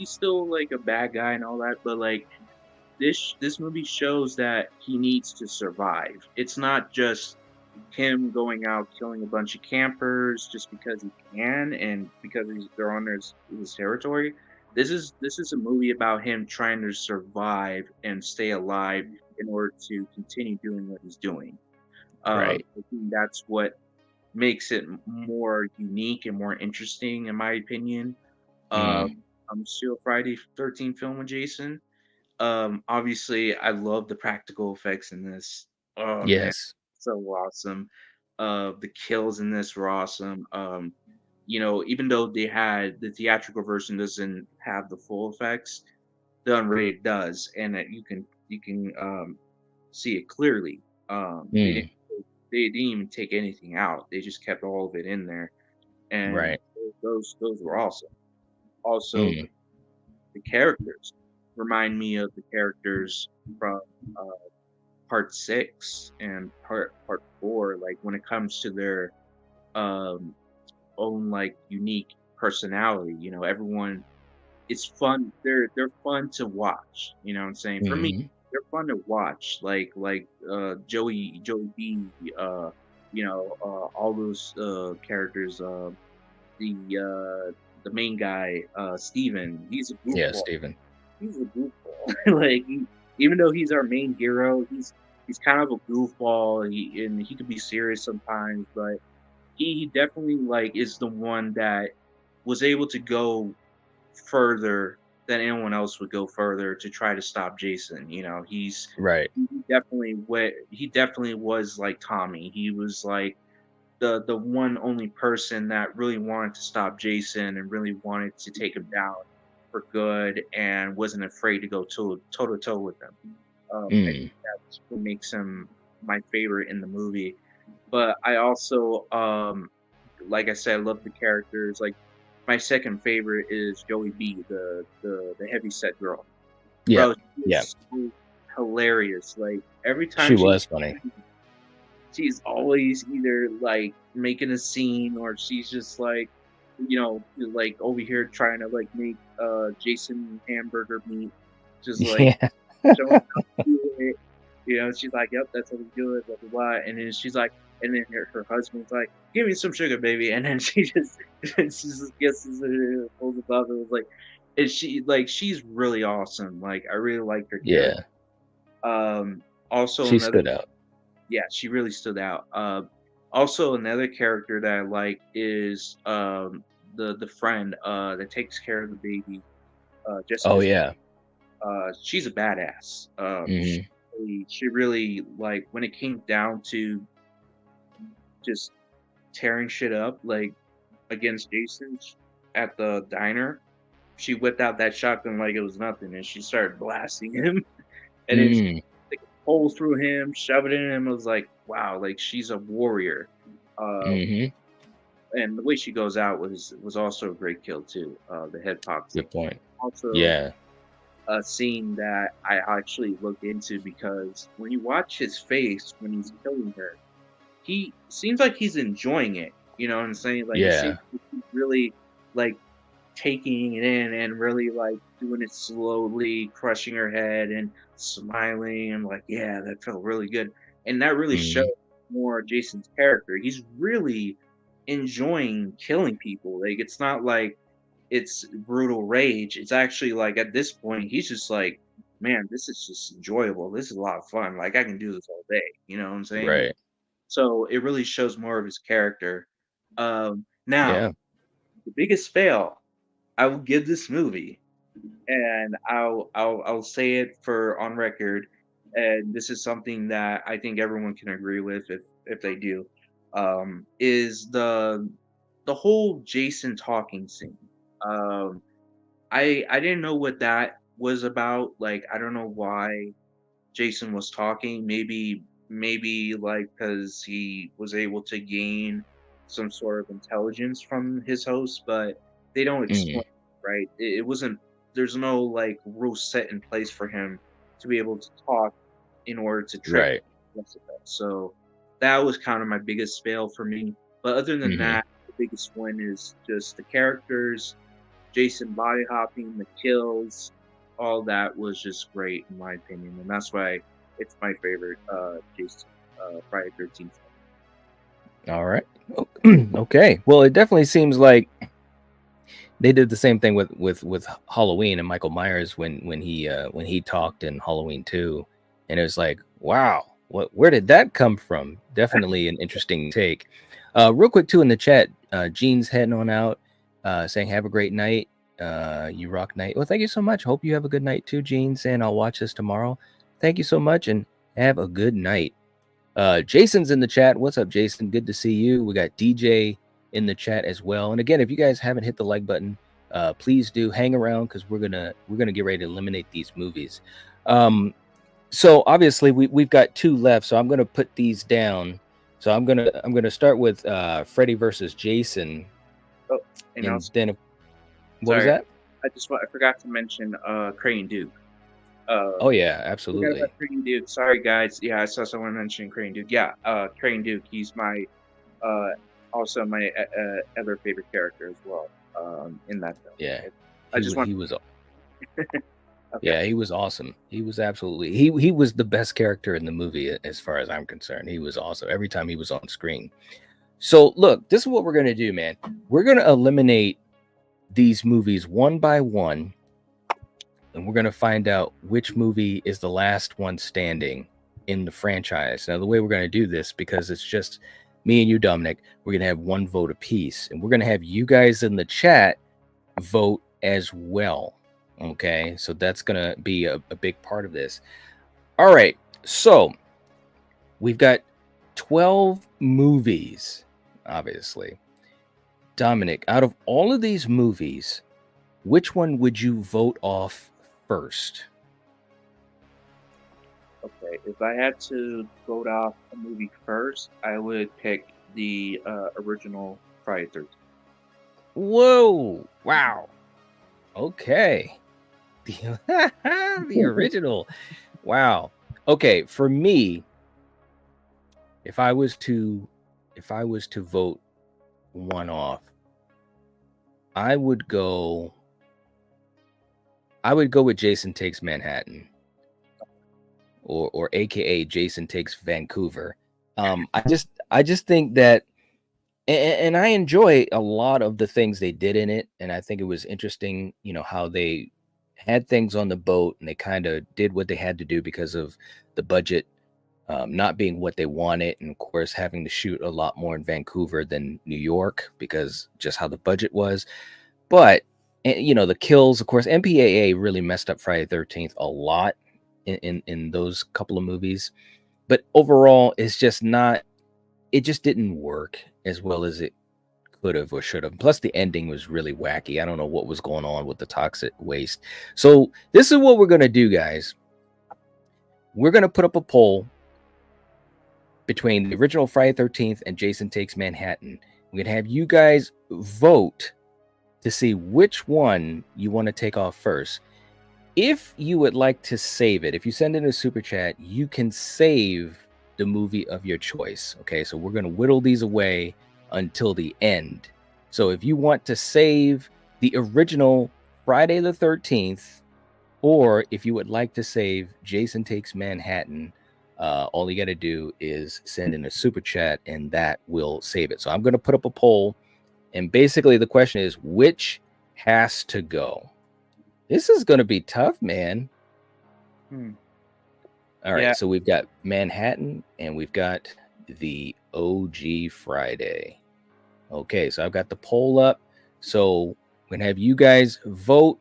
still like a bad guy and all that, but like this movie shows that he needs to survive. It's not just him going out killing a bunch of campers just because he can and because they're on his territory. This is a movie about him trying to survive and stay alive in order to continue doing what he's doing. Right. I think that's what makes it more unique and more interesting, in my opinion. I'm still Friday 13th film with Jason. Obviously, I love the practical effects in this. Oh man, Yes. so awesome. The kills in this were awesome. Even though they had the theatrical version doesn't have the full effects, the unrated does, and that you can see it clearly. They Mm. didn't they didn't even take anything out. They just kept all of it in there, and Right. those were awesome. Also, Mm. the characters remind me of the characters from uh, part 6 and part 4. Like when it comes to their um, own like unique personality, everyone it's fun. They're fun to watch. You know what I'm saying? For me, Mm-hmm. they're fun to watch. Like Joey B. All those characters. The main guy, Steven, he's a Yeah, goofball. Steven. He's a goofball. Even though he's our main hero, he's kind of a goofball. And he could be serious sometimes, but he definitely like is the one that was able to go further than anyone else would go further to try to stop Jason. Right. He definitely was like Tommy. He was like the one only person that really wanted to stop Jason and really wanted to take him down for good and wasn't afraid to go toe to toe with him. I think Mm. that's what makes him my favorite in the movie. But I also, like I said, I love the characters. Like my second favorite is Joey B, the heavy set girl. Yeah. Bro, Yeah. she's so hilarious. Like every She time was funny. she's always either like making a scene or she's just like like over here trying to like make Jason hamburger meat, just like Yeah. showing how to do it. She's like, "Yep, that's how we do it." Blah blah blah. And then she's like, and then her husband's like, "Give me some sugar, baby." And then she just gets pulls above it. Was like, and she's really awesome. Like I really like her character. Yeah. Also She another stood out. yeah, she really stood out. Also another character that I like is the friend that takes care of the baby, Oh Jessica's. yeah. She's a badass. Hmm. She really like when it came down to just tearing shit up like against Jason at the diner. she whipped out that shotgun like it was nothing, and she started blasting him, and then she Mm, took a hole through him, shoved it in him. I was like, wow, like she's a warrior. hmm. And the way she goes out was also a great kill too. The head pops in. Good point. Also, Yeah. a scene that I actually looked into because when you watch his face when he's killing her, he seems like he's enjoying it. You know what I'm saying? Like it seems Yeah. like he's really like taking it in and really like doing it slowly, crushing her head and smiling and like, yeah, that felt really good. And that really shows Hmm. more Jason's character. He's really enjoying killing people. Like it's not like it's brutal rage. It's actually like at this point he's just like, man, this is just enjoyable. This is a lot of fun. Like I can do this all day. You know what I'm saying? Right. So it really shows more of his character. Now Yeah. the biggest fail I will give this movie, and I'll say it for on record, and this is something that I think everyone can agree with if they do, is the whole Jason talking scene. Um, I didn't know what that was about. Like I don't know why Jason was talking. Maybe like because he was able to gain some sort of intelligence from his host, but they don't Mm, explain, right? It wasn't. There's no like rule set in place for him to be able to talk in order to trick right. Jessica. So that was kind of my biggest fail for me. But other than Hmm. that, the biggest win is just the characters, Jason body hopping, the kills, all that was just great in my opinion, and that's why it's my favorite Jason Friday 13th. All right. Okay. Well, it definitely seems like they did the same thing with Halloween and Michael Myers when he talked in Halloween 2, and it was like, wow, where did that come from? Definitely an interesting take. Real quick too in the chat, Gene's heading on out, saying have a great night. You rock night. Well, thank you so much. Hope you have a good night too, Gene. Saying I'll watch this tomorrow. Thank you so much and have a good night. Jason's in the chat. What's up, Jason? Good to see you. We got DJ in the chat as well. And again, if you guys haven't hit the like button, please do hang around because we're gonna get ready to eliminate these movies. So obviously we've got 2 left. So I'm gonna put these down. So I'm gonna start with Freddy versus Jason, Oh, and and also, then what was sorry, that? I forgot to mention Crane Duke. Uh, Oh yeah, Forgot absolutely. about Crane Duke. Sorry guys. Yeah, I saw someone mention Crane Duke. Yeah, Crane Duke. He's my uh also my other favorite character as well. In that film. Yeah, I just want. he was Okay. Yeah, he was awesome. He was absolutely he was the best character in the movie as far as I'm concerned. He was awesome every time he was on screen. So look, this is what we're gonna do, man. We're gonna eliminate these movies one by one, and we're gonna find out which movie is the last one standing in the franchise. Now, the way we're gonna do this, because it's just me and you, Dominic, we're gonna have 1 vote apiece, and we're gonna have you guys in the chat vote as well. Okay, so that's gonna be a big part of this. All right, so we've got 12 movies, obviously. Dominic, out of all of these movies, which one would you vote off first? Okay, if I had to vote off a movie first, I would pick the original Friday 13th. Whoa! Wow. Okay. The original. Wow. Okay, for me, if I was to vote one off, I would go with Jason Takes Manhattan, or AKA Jason Takes Vancouver. I just think that, and I enjoy a lot of the things they did in it, and I think it was interesting, how they had things on the boat and they kind of did what they had to do because of the budget not being what they wanted, and of course having to shoot a lot more in Vancouver than New York because just how the budget was. But the kills, of course, MPAA really messed up Friday 13th a lot in those couple of movies. But overall, it's just not. It just didn't work as well as it could have or should have. Plus, the ending was really wacky. I don't know what was going on with the toxic waste. So this is what we're gonna do, guys. We're gonna put up a poll between the original Friday 13th and Jason Takes Manhattan. We're gonna have you guys vote to see which one you want to take off first. If you would like to save it, if you send in a super chat, you can save the movie of your choice. Okay, so we're going to whittle these away until the end. So if you want to save the original Friday the 13th, or if you would like to save Jason Takes Manhattan, all you got to do is send in a super chat and that will save it. So I'm going to put up a poll, and basically the question is, which has to go? This is going to be tough, man. All right, Yeah. so we've got Manhattan and we've got the OG Friday. Okay, so I've got the poll up. So we're going to have you guys vote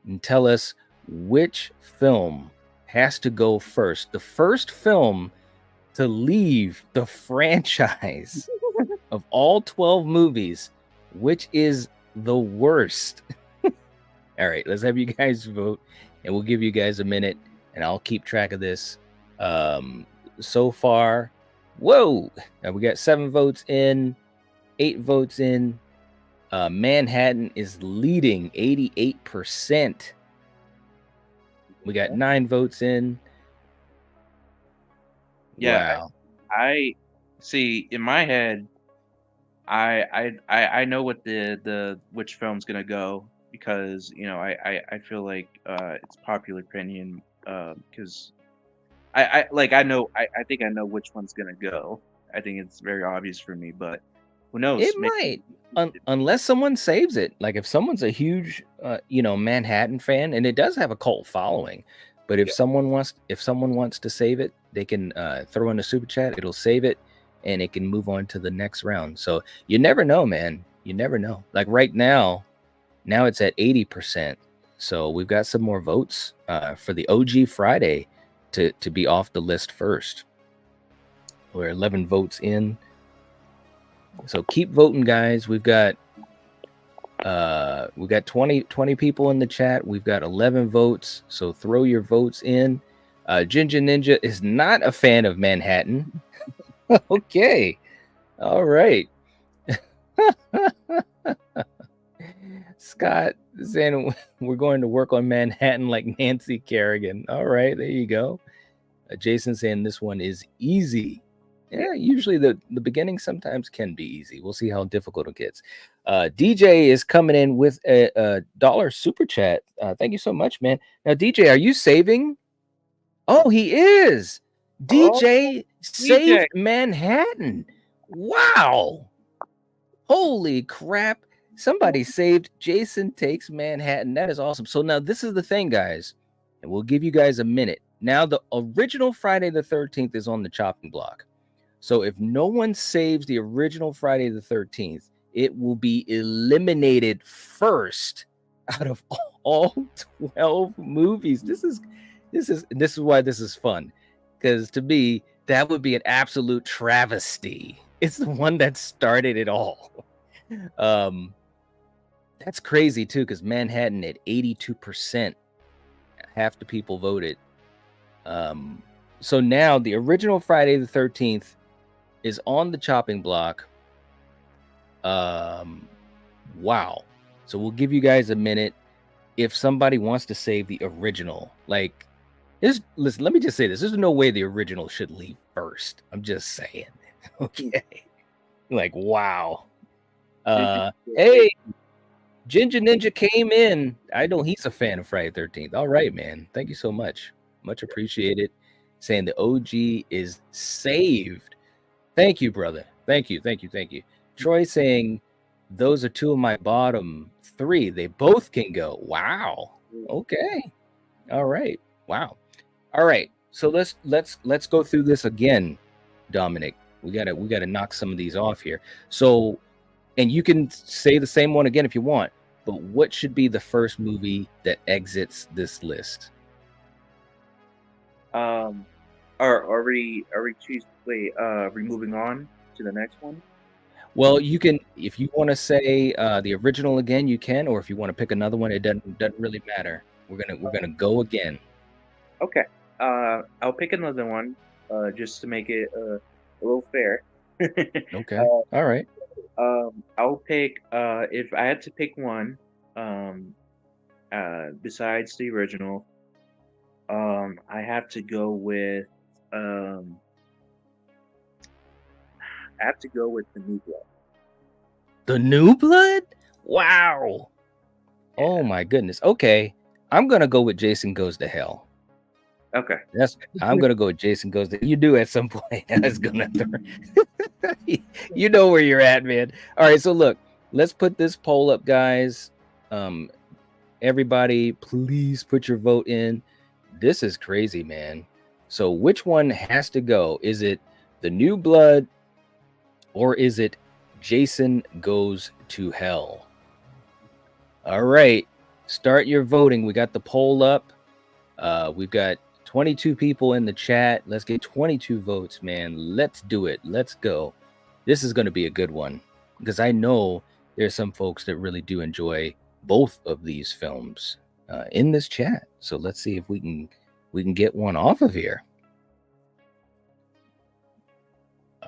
and tell us which film has to go first. The first film to leave the franchise of all 12 movies, which is the worst? All right, let's have you guys vote, and we'll give you guys a minute, and I'll keep track of this. So far, whoa, we got 7 votes in, 8 votes in. Manhattan is leading 88%. We got 9 votes in. Yeah, Wow. I see in my head. I know what the which film's gonna go, because I feel like it's popular opinion, because I think I know which one's gonna go. I think it's very obvious for me, but who knows? It might, unless someone saves it. Like if someone's a huge, Manhattan fan, and it does have a cult following. But if someone wants to save it, they can throw in a super chat. It'll save it, and it can move on to the next round. So you never know, man. You never know. Like right now it's at 80%. So we've got some more votes for the OG Friday to be off the list first. We're 11 votes in. So keep voting, guys. We've got 20 people in the chat. We've got 11 votes. So throw your votes in. Ginger Ninja is not a fan of Manhattan. Okay. All right. Scott saying we're going to work on Manhattan like Nancy Kerrigan. All right, there you go. Jason saying this one is easy. Yeah, usually the beginning sometimes can be easy. We'll see how difficult it gets. DJ is coming in with a $1 super chat. Thank you so much, man. Now, DJ, are you saving? Oh, he is. DJ saved Manhattan. Wow. Holy crap. Somebody saved Jason Takes Manhattan. That is awesome. So now this is the thing, guys, and we'll give you guys a minute. Now, the original Friday the 13th is on the chopping block. So if no one saves the original Friday the 13th, it will be eliminated first out of all 12 movies. This is why this is fun, because to me that would be an absolute travesty. It's the one that started it all. That's crazy too, because Manhattan at 82%, half the people voted. So now the original Friday the 13th is on the chopping block. Wow. So we'll give you guys a minute. If somebody wants to save the original, like, listen, let me just say this. There's no way the original should leave first. I'm just saying. Okay. Like, wow. Hey, Ginger Ninja came in. I know he's a fan of Friday 13th. All right, man. Thank you so much. Much appreciated. Saying the OG is saved. Thank you, brother. Thank you. Troy saying those are 2 of my bottom 3. They both can go. Wow. Okay. All right. Wow. All right. So let's go through this again, Dominic. We gotta knock some of these off here. So, and you can say the same one again if you want, but what should be the first movie that exits this list? Are we moving on to the next one? Well, you can, if you want to say the original again, you can, or if you want to pick another one, it doesn't really matter. We're gonna go again. Okay. I'll pick another one, just to make it a little fair. Okay. All right. I'll pick, if I had to pick one, um, besides the original, I have to go with, um, I have to go with the New Blood. The New Blood? Wow. Oh my goodness. Okay. I'm gonna go with Jason Goes to Hell. Okay. I'm gonna go with Jason Goes to. You do at some point. I was gonna you know where you're at, man. All right, so look, let's put this poll up, guys. Everybody, please put your vote in. This is crazy, man. So which one has to go? Is it the New Blood or is it Jason Goes to Hell? All right, start your voting. We got the poll up. We've got 22 people in the chat. Let's get 22 votes, man. Let's do it. Let's go. This is going to be a good one because I know there's some folks that really do enjoy both of these films in this chat. So let's see if we can get one off of here.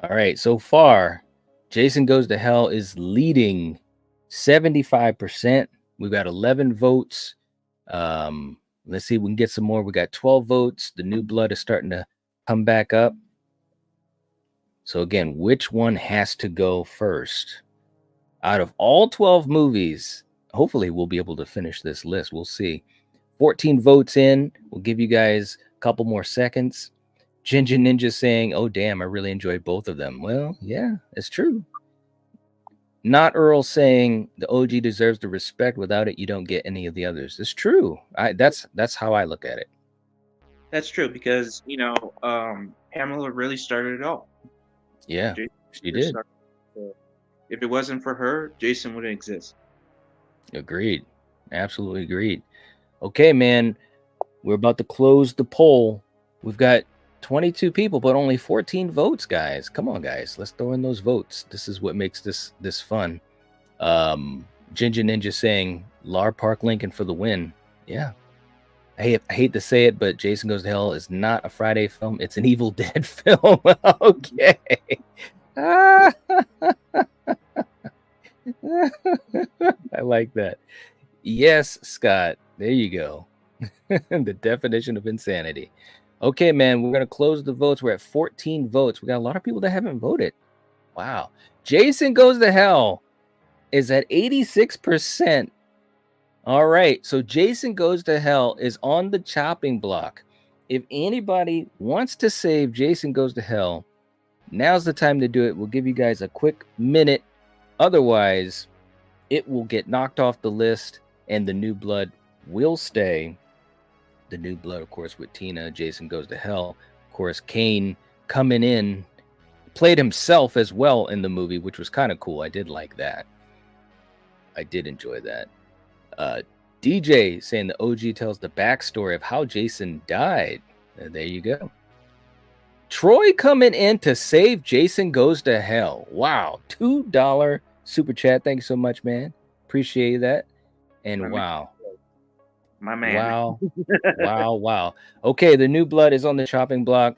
All right, so far, Jason Goes to Hell is leading 75%. We've got 11 votes. Let's see if we can get some more. We got 12 votes. The New Blood is starting to come back up. So again, which one has to go first? Out of all 12 movies, hopefully we'll be able to finish this list. We'll see. 14 votes in. We'll give you guys a couple more seconds. Ginger Ninja saying, oh, damn, I really enjoyed both of them. Well, yeah, it's true. Not Earl saying the OG deserves the respect. Without it, you don't get any of the others. It's true. That's how I look at it. That's true because, Pamela really started it all. Yeah, Jason she did. If it wasn't for her, Jason wouldn't exist. Agreed. Absolutely agreed. Okay, man. We're about to close the poll. We've got 22 people, but only 14 votes, guys. Come on, guys. Let's throw in those votes. This is what makes this fun. Ginger Ninja saying Lar Park Lincoln for the win. Yeah. I hate to say it, but Jason Goes to Hell is not a Friday film. It's an Evil Dead film. Okay. I like that. Yes, Scott. There you go. The definition of insanity. Okay, man, we're going to close the votes. We're at 14 votes. We got a lot of people that haven't voted. Wow. Jason Goes to Hell is at 86%. All right. So Jason Goes to Hell is on the chopping block. If anybody wants to save Jason Goes to Hell, now's the time to do it. We'll give you guys a quick minute. Otherwise, it will get knocked off the list and the New Blood will stay. The New Blood, of course, with Tina. Jason Goes to Hell. Of course, Kane coming in, played himself as well in the movie, which was kind of cool. I did like that. I did enjoy that. DJ saying the OG tells the backstory of how Jason died. There you go. Troy coming in to save Jason Goes to Hell. Wow. $2 super chat. Thank you so much, man. Appreciate that. And wow. My man. Wow. Wow. Okay, the New Blood is on the chopping block.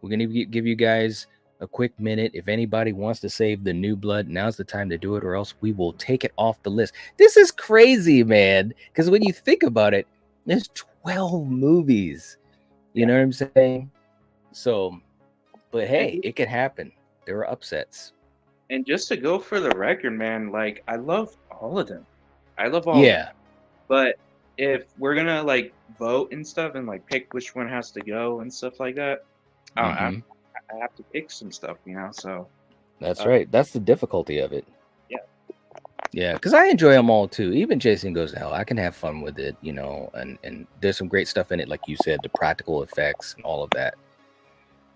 We're going to give you guys a quick minute. If anybody wants to save the New Blood, now's the time to do it, or else we will take it off the list. This is crazy, man. Because when you think about it, there's 12 movies. You know what I'm saying? So, but hey, it can happen. There are upsets. And just to go for the record, man, like, I love all of them. I love all of them. But if we're gonna like vote and stuff and like pick which one has to go and stuff like that, I have to pick some stuff, so that's right. That's the difficulty of it. Yeah, because I enjoy them all too. Even Jason Goes to Hell, I can have fun with it, and there's some great stuff in it, like you said, the practical effects and all of that.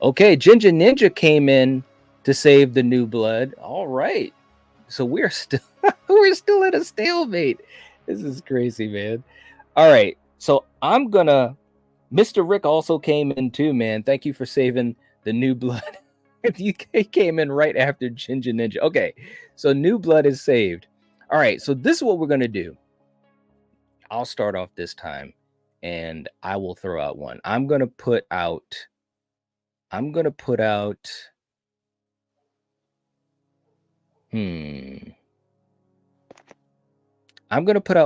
Okay, Ginger Ninja came in to save the New Blood. All right, so we're still at a stalemate. This is crazy, man. All right, so I'm gonna. Mr. Rick also came in too, man. Thank you for saving the New Blood. You came in right after Ginger Ninja. Okay, so New Blood is saved. All right, so this is what we're gonna do. I'll start off this time, and I will throw out one. I'm gonna put out. I'm gonna put out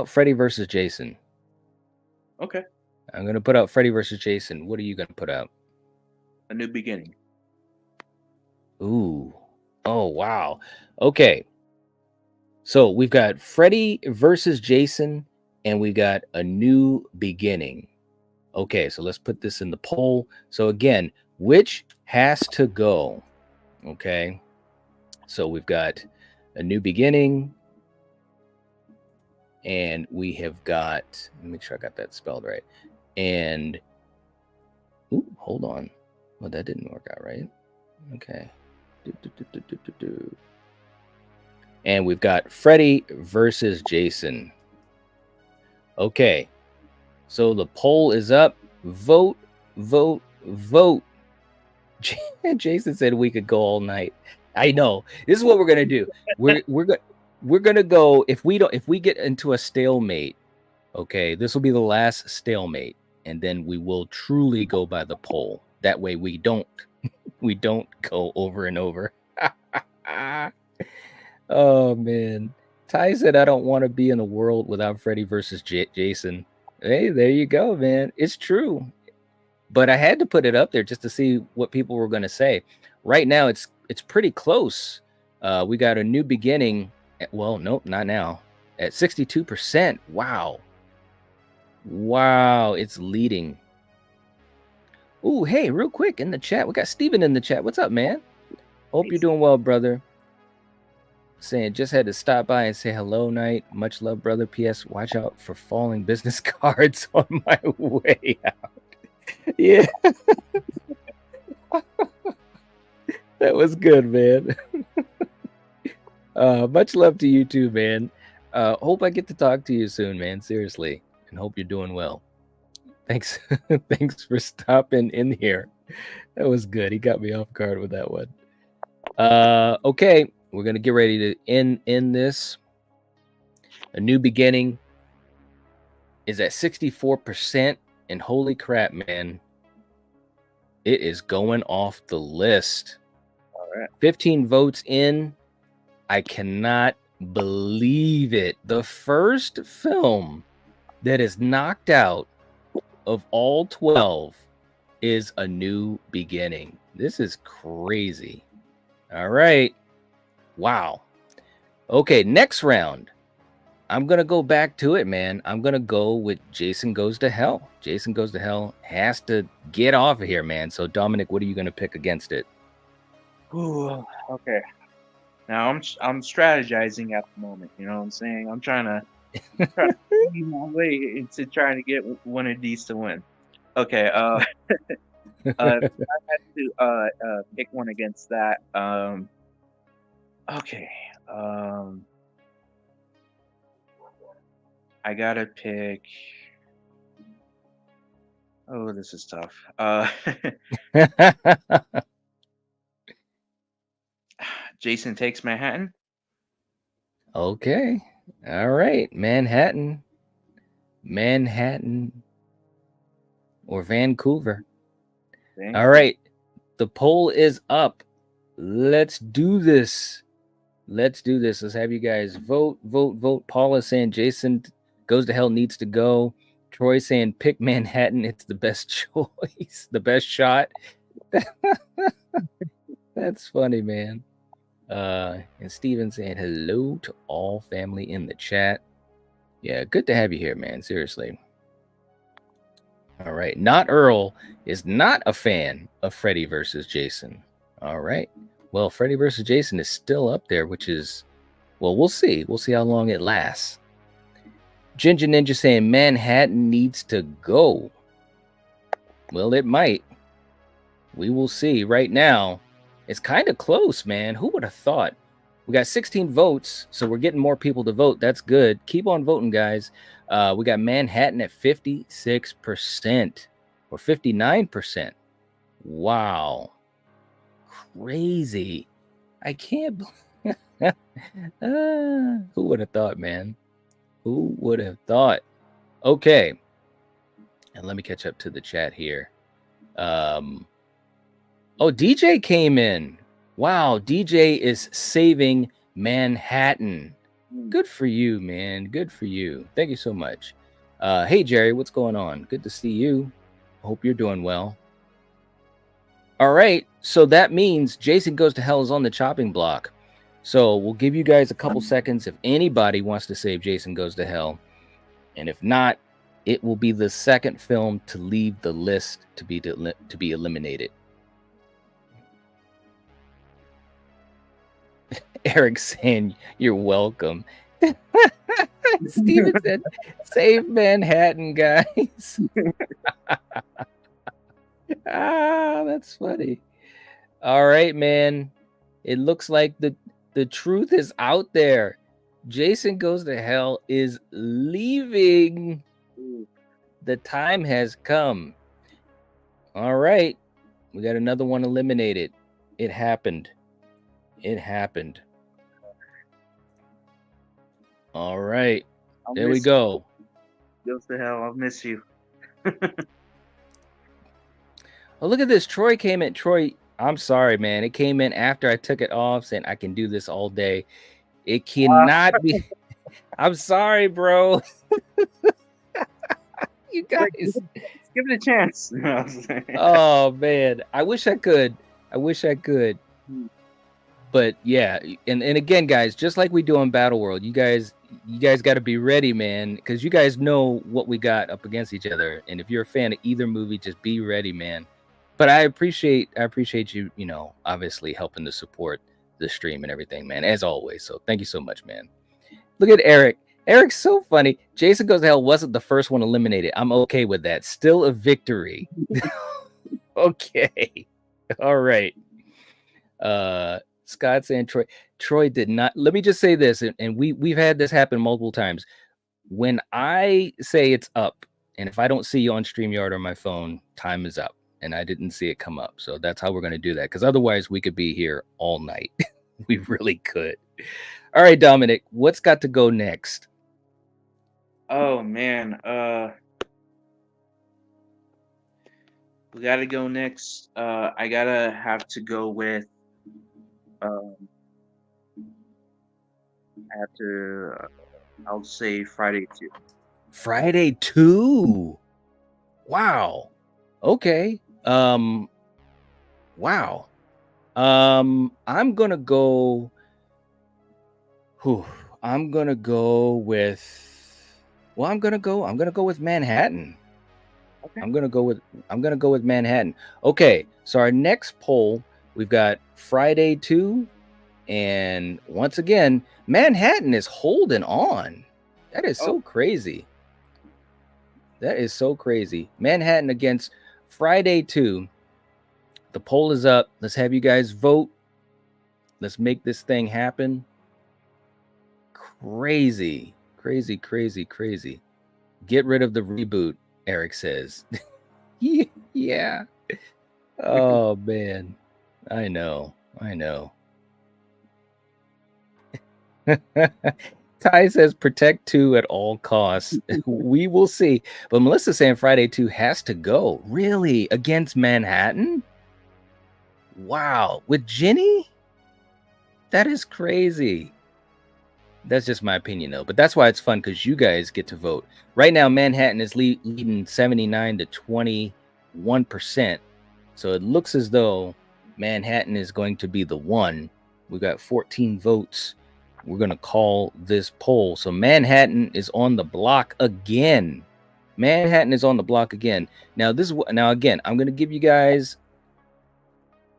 Freddy versus Jason. Okay. I'm gonna put out Freddy versus Jason. What are you gonna put out? A New Beginning. Ooh. Oh, wow. Okay. So we've got Freddy versus Jason, and we got A New Beginning. Okay, so let's put this in the poll. So again, which has to go? Okay. So we've got A New Beginning, and we have got, let me make sure I got that spelled right. And, ooh, hold on. Well, that didn't work out right. Okay. And we've got Freddy versus Jason. Okay. So the poll is up. Vote, vote, vote. Jason said we could go all night. I know. This is what we're gonna do. We're gonna go if we get into a stalemate. Okay, this will be the last stalemate, and then we will truly go by the poll. That way we don't go over and over. Oh man. Ty said I don't want to be in a world without Freddy versus Jason. Hey, there you go, man. It's true. But I had to put it up there just to see what people were going to say. Right now it's pretty close. We got A New Beginning. Well, nope, not now. At 62%. Wow. Wow, it's leading. Ooh, hey, real quick in the chat. We got Steven in the chat. What's up, man? Hope you're doing well, brother. Saying just had to stop by and say hello, Night. Much love, brother. P.S. Watch out for falling business cards on my way out. Yeah. That was good, man. Much love to you too, man. Hope I get to talk to you soon, man. Seriously. And hope you're doing well. Thanks. Thanks for stopping in here. That was good. He got me off guard with that one. Okay. We're going to get ready to end this. A New Beginning is at 64%. And holy crap, man. It is going off the list. All right. 15 votes in. I cannot believe it. The first film that is knocked out of all 12 is A New Beginning. This is crazy. All right. Wow. Okay, next round. I'm going to go back to it, man. I'm going to go with Jason Goes to Hell. Jason Goes to Hell has to get off of here, man. So, Dominic, what are you going to pick against it? Ooh, okay. Now I'm strategizing at the moment. You know what I'm saying? I'm trying to see my way into trying to get one of these to win. Okay. I had to pick one against that. Okay. I gotta pick. Oh, this is tough. Jason Takes Manhattan. Okay. All right. Manhattan or Vancouver. All right. The poll is up. Let's do this. Let's have you guys vote. Paula saying Jason Goes to Hell needs to go. Troy saying pick Manhattan. It's the best choice. The best shot. That's funny, man. And Steven saying hello to all family in the chat. Yeah, good to have you here, man. Seriously. All right. Not Earl is not a fan of Freddy versus Jason. All right. Well, Freddy versus Jason is still up there, which is, well, we'll see. We'll see how long it lasts. Ginger Ninja saying Manhattan needs to go. Well, it might. We will see. Right now, it's kind of close, man. Who would have thought? We got 16 votes, so we're getting more people to vote. That's good. Keep on voting, guys. We got Manhattan at 56% or 59%. Wow. crazy. I can't believe. Who would have thought, man? Who would have thought? Okay. And let me catch up to the chat here. Oh, DJ came in. Wow, DJ is saving Manhattan. Good for you, man. Good for you. Thank you so much. Hey, Jerry, what's going on? Good to see you. Hope you're doing well. All right, so that means Jason Goes to Hell is on the chopping block. So we'll give you guys a couple seconds if anybody wants to save Jason Goes to Hell. And if not, it will be the second film to leave the list to be eliminated. Eric saying, you're welcome. Steven said, save Manhattan, guys. That's funny. All right, man. It looks like the truth is out there. Jason Goes to Hell is leaving. The time has come. All right. We got another one eliminated. It happened. It happened. All right. There we go. Goes to Hell. I'll miss you. Oh, look at this. Troy came in. Troy, I'm sorry, man. It came in after I took it off, saying I can do this all day. It cannot be. I'm sorry, bro. You guys. Give it a chance. Oh, man. I wish I could. But yeah, and again, guys, just like we do on Battle World, you guys got to be ready, man, because you guys know what we got up against each other. And if you're a fan of either movie, just be ready, man. But I appreciate you, obviously helping to support the stream and everything, man, as always. So thank you so much, man. Look at Eric. Eric's so funny. Jason Goes to Hell wasn't the first one eliminated. I'm okay with that. Still a victory. Okay. All right. Scott saying Troy did not. Let me just say this, and we've had this happen multiple times. When I say it's up, and if I don't see you on StreamYard or my phone, time is up. And I didn't see it come up. So that's how we're going to do that. Because otherwise we could be here all night. We really could. All right, Dominic, what's got to go next? Oh, man. We got to go next. I got to have to go with... I'll say Friday 2. Friday 2? Wow. Okay. Wow. I'm gonna go with Manhattan. Okay. I'm gonna go with Manhattan. Okay, so our next poll, we've got Friday 2, and once again, Manhattan is holding on. That is so crazy. Manhattan against Friday 2. The poll is up. Let's have you guys vote. Let's make this thing happen. Crazy. Get rid of the reboot, Eric says. Yeah. Oh, man. I know. Ty says protect 2 at all costs. We will see. But Melissa's saying Friday 2 has to go. Really? Against Manhattan? Wow. With Ginny? That is crazy. That's just my opinion, though. But that's why it's fun, because you guys get to vote. Right now, Manhattan is leading 79 to 21%. So it looks as though Manhattan is going to be the one. We got 14 votes. We're going to call this poll. So Manhattan is on the block again. Now, again, I'm going to give you guys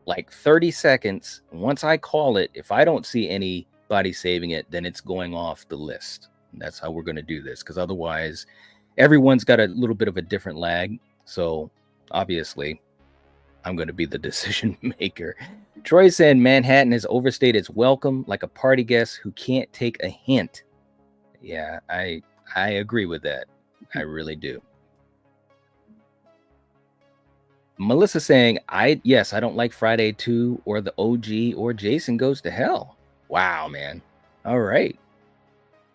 like 30 seconds. Once I call it, if I don't see anybody saving it, then it's going off the list. And that's how we're going to do this, because otherwise everyone's got a little bit of a different lag. So obviously I'm going to be the decision maker. Troy said Manhattan has overstayed its welcome like a party guest who can't take a hint. Yeah, I agree with that. I really do. Melissa saying, yes, I don't like Friday 2 or the OG or Jason Goes to Hell. Wow, man. All right.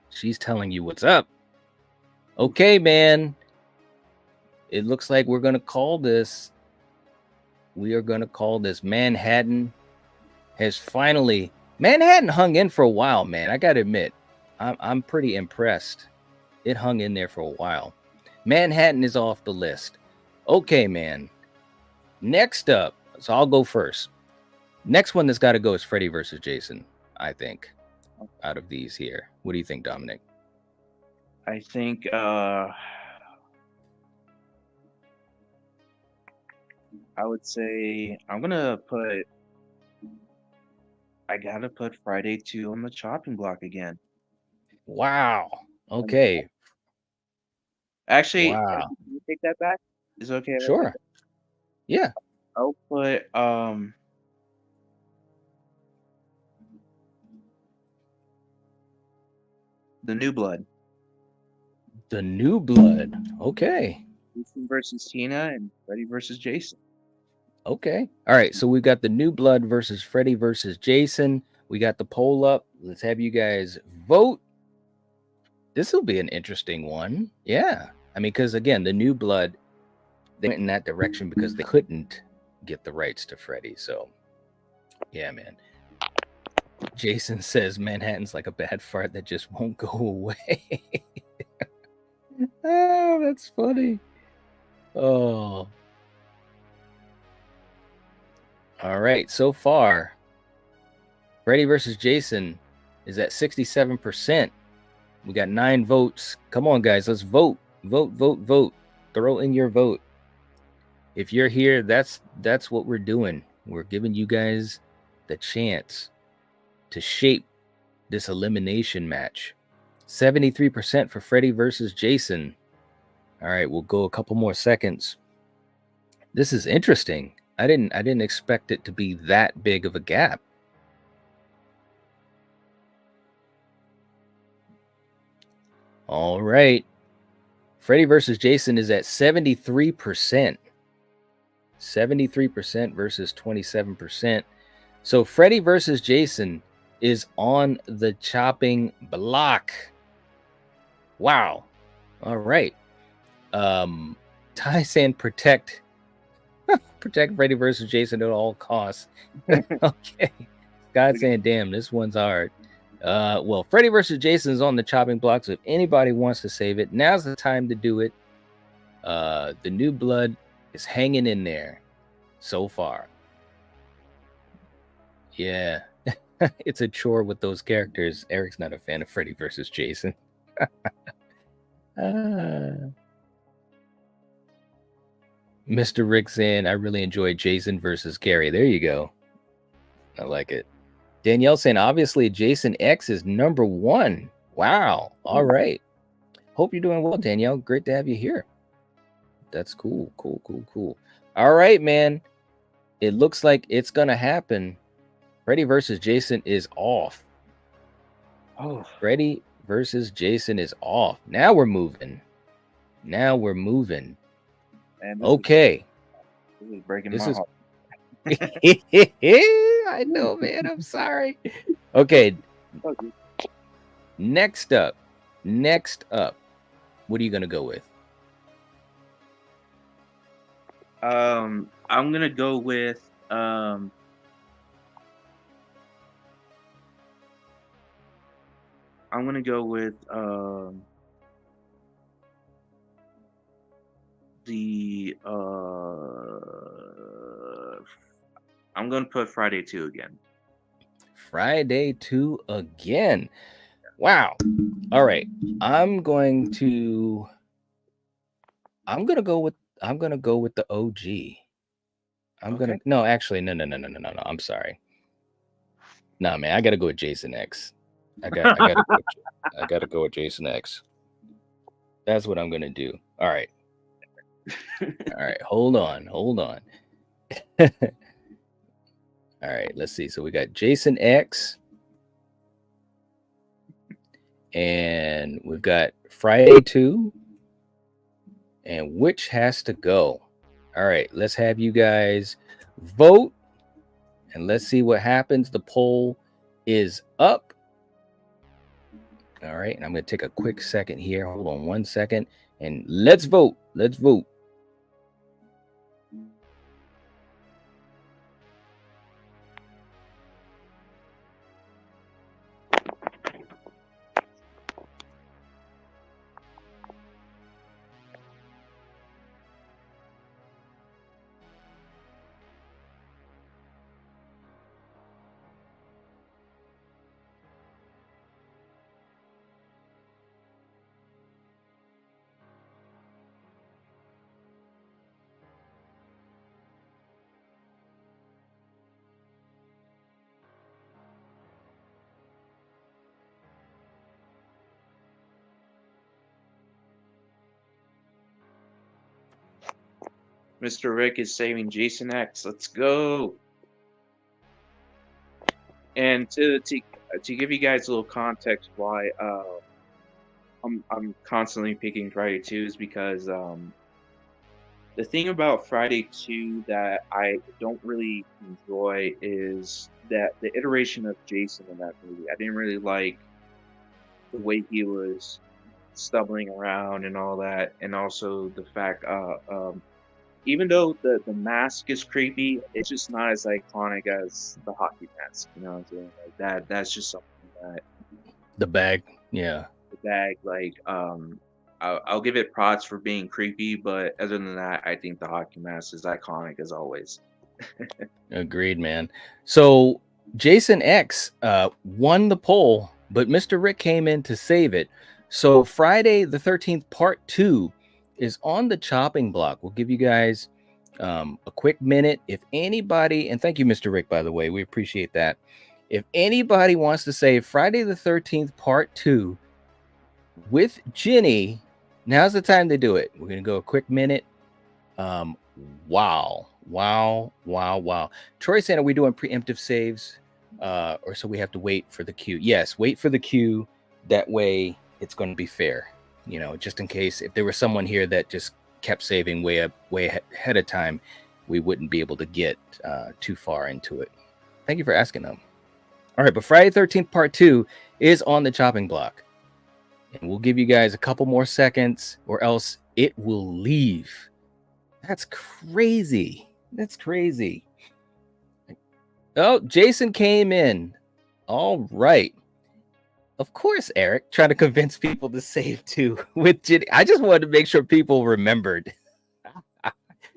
She's telling you what's up. Okay, man. It looks like we're going to call this. We are going to call this Manhattan has finally. Manhattan hung in for a while, man. I got to admit, I'm pretty impressed. It hung in there for a while. Manhattan is off the list. Okay, man. Next up, so I'll go first. Next one that's got to go is Freddy versus Jason, I think, out of these here. What do you think, Dominic? I think I would say I gotta put Friday 2 on the chopping block again. Wow. Okay. Actually, Wow. can you take that back? Is it okay? Sure. Yeah. I'll put the New Blood. The New Blood. Okay. Jason versus Tina and Freddy versus Jason. Okay. All right. So we've got the New Blood versus Freddy versus Jason. We got the poll up. Let's have you guys vote. This will be an interesting one. Yeah. I mean, because again, the New Blood, they went in that direction because they couldn't get the rights to Freddy. So, yeah, man. Jason says Manhattan's like a bad fart that just won't go away. Oh, that's funny. Oh. All right. So far, Freddy versus Jason is at 67%. We got 9 votes. Come on, guys. Let's vote. Vote. Throw in your vote. If you're here, that's what we're doing. We're giving you guys the chance to shape this elimination match. 73% for Freddy versus Jason. All right, we'll go a couple more seconds. This is interesting. I didn't expect it to be that big of a gap. All right. Freddy versus Jason is at 73%. 73% versus 27%. So Freddy versus Jason is on the chopping block. Wow. All right. Ty saying protect Freddy versus Jason at all costs. Okay. Scott saying, damn, this one's hard. Well, Freddy versus Jason is on the chopping block, so if anybody wants to save it, now's the time to do it. The New Blood is hanging in there so far. Yeah. It's a chore with those characters. Eric's not a fan of Freddy versus Jason. Mr. Rick saying, I really enjoyed Jason versus Gary. There you go. I like it. Danielle saying, obviously, Jason X is number 1. Wow. All right. Hope you're doing well, Danielle. Great to have you here. That's cool. Cool. All right, man. It looks like it's going to happen. Freddy versus Jason is off. Oh, Freddy versus Jason is off. Now we're moving. Okay. This is breaking my heart. I know, man. I'm sorry. Okay. Next up. What are you gonna go with? I'm gonna go with I'm gonna put Friday 2 again. Friday 2 again. Wow. All right. I'm gonna go with the OG. No, actually, no. I'm sorry. No, man, I gotta go with Jason X. I gotta go with Jason X. That's what I'm gonna do. All right. Hold on. All right, let's see. So we got Jason X, and we've got Friday 2, and which has to go? All right, let's have you guys vote and let's see what happens. The poll is up. All right, and I'm going to take a quick second here. Hold on 1 second and let's vote. Let's vote. Mr. Rick is saving Jason X. Let's go. And to give you guys a little context why I'm constantly picking Friday 2 is because the thing about Friday 2 that I don't really enjoy is that the iteration of Jason in that movie. I didn't really like the way he was stumbling around and all that, and also the fact even though the mask is creepy, it's just not as iconic as the hockey mask. You know what I'm saying? Like that's just something that The bag. Yeah. the bag, like I'll give it props for being creepy, but other than that, I think the hockey mask is iconic as always. Agreed, man. So Jason X won the poll, but Mr. Rick came in to save it. So Friday the 13th part 2 is on the chopping block. We'll give you guys a quick minute. If anybody, and thank you, Mr. Rick, by the way, we appreciate that. If anybody wants to say Friday the 13th part 2 with Ginny, now's the time to do it. We're going to go a quick minute. Wow. Troy saying, are we doing preemptive saves? Or so we have to wait for the queue? Yes, wait for the queue. That way it's going to be fair. You know, just in case if there was someone here that just kept saving way ahead of time, we wouldn't be able to get too far into it. Thank you for asking them. All right, but Friday 13th part 2 is on the chopping block. And we'll give you guys a couple more seconds or else it will leave. That's crazy. That's crazy. Oh, Jason came in. All right. Of course, Eric, trying to convince people to save too with Ginny. I just wanted to make sure people remembered.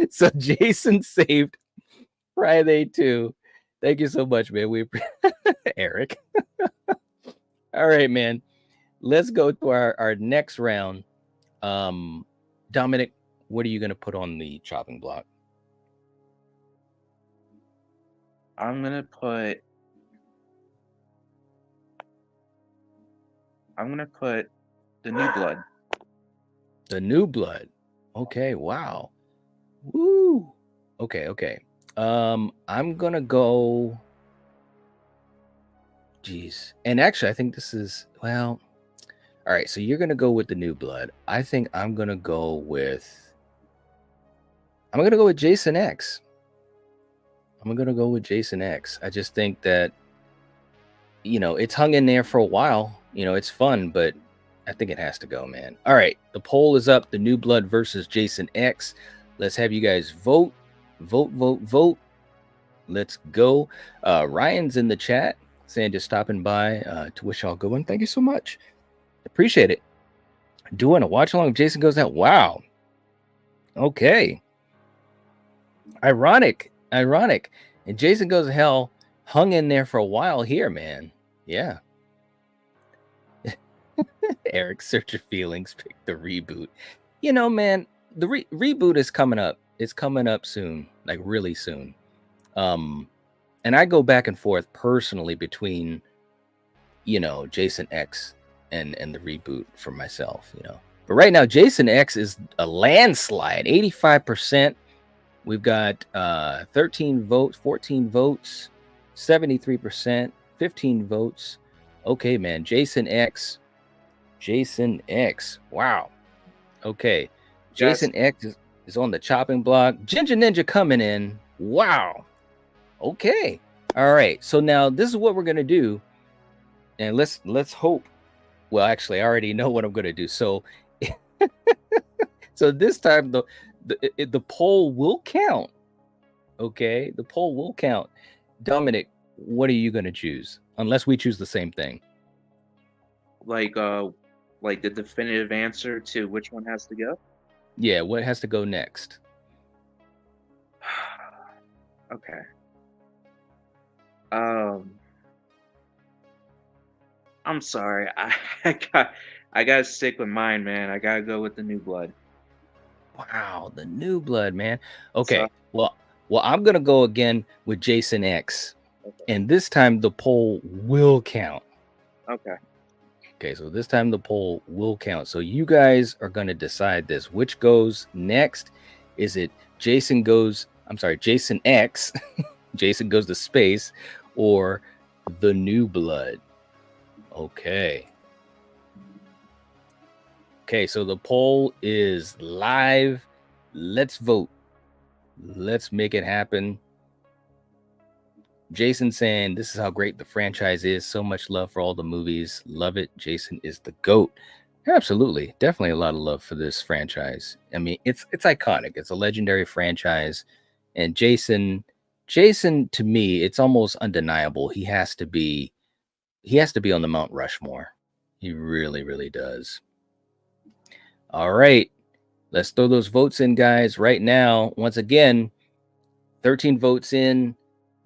So Jason saved Friday 2. Thank you so much, man. We Eric. All right, man. Let's go to our next round. Dominic, what are you going to put on the chopping block? I'm gonna put the New Blood. The New Blood. Okay, wow. Woo. Okay. I'm gonna go. Jeez. And actually, I think this is well. All right, so you're gonna go with the New Blood. I think I'm gonna go with Jason X. I just think that it's hung in there for a while. It's fun, but I think it has to go, man. All right, the poll is up. The New Blood versus Jason X. Let's have you guys vote. Let's go. Ryan's in the chat saying just stopping by to wish y'all a good one. Thank you so much. Appreciate it. Doing a watch along if Jason goes out. Wow. Okay. Ironic. And Jason Goes to Hell hung in there for a while here, man. Yeah. Eric, search your feelings. Pick the reboot. Man, the reboot is coming up. It's coming up soon, like really soon. And I go back and forth personally between, Jason X and the reboot for myself, But right now, Jason X is a landslide, 85%. We've got 13 votes, 14 votes, 73%, 15 votes. Okay, man. Jason X. Wow. Okay. Jason X is. is on the chopping block. Ginger Ninja coming in. Wow. Okay. All right. So now this is what we're gonna do, and let's hope. Well, actually, I already know what I'm gonna do. So, so this time the poll will count. Okay, the poll will count. Dominic, what are you gonna choose? Unless we choose the same thing. Like the definitive answer to which one has to go. Yeah, what has to go next? Okay. I'm sorry. I gotta stick with mine, man. I gotta go with the New Blood. Wow, the New Blood, man. Okay, So, well, I'm gonna go again with Jason X, and this time the poll will count. okay. Okay, so this time the poll will count. So you guys are gonna decide this. Which goes next? Is it Jason X, Jason goes to space, or the New Blood? Okay. Okay, so the poll is live. Let's vote. Let's make it happen. Jason saying, this is how great the franchise is. So much love for all the movies. Love it. Jason is the GOAT. Absolutely. Definitely a lot of love for this franchise. I mean, it's iconic. It's a legendary franchise. And Jason, to me, it's almost undeniable. He has to be on the Mount Rushmore. He really, really does. All right. Let's throw those votes in, guys, right now. Once again, 13 votes in.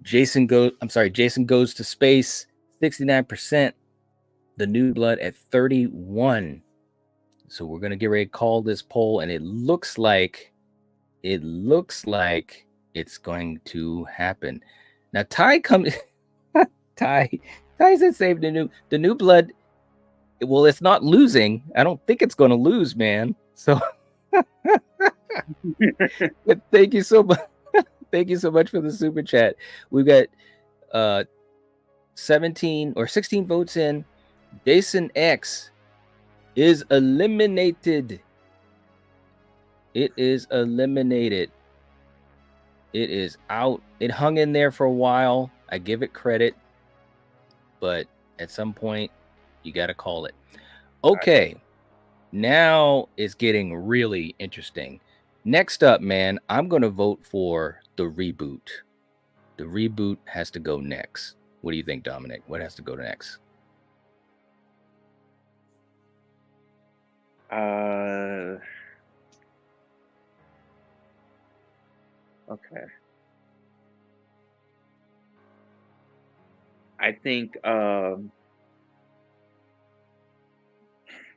Jason goes to space, 69%. The New Blood at 31. So we're gonna get ready to call this poll, and it looks like it's going to happen. Now Ty comes Ty said save the New Blood. Well, it's not losing. I don't think it's gonna lose, man. So but thank you so much. Thank you so much for the super chat. We've got 17 or 16 votes in. Jason X is eliminated. It is eliminated. It is out. It hung in there for a while. I give it credit, but at some point you got to call it. Okay. Now it's getting really interesting. Next up, man, I'm going to vote for the reboot. The reboot has to go next. What do you think, Dominic? What has to go next? Okay. I think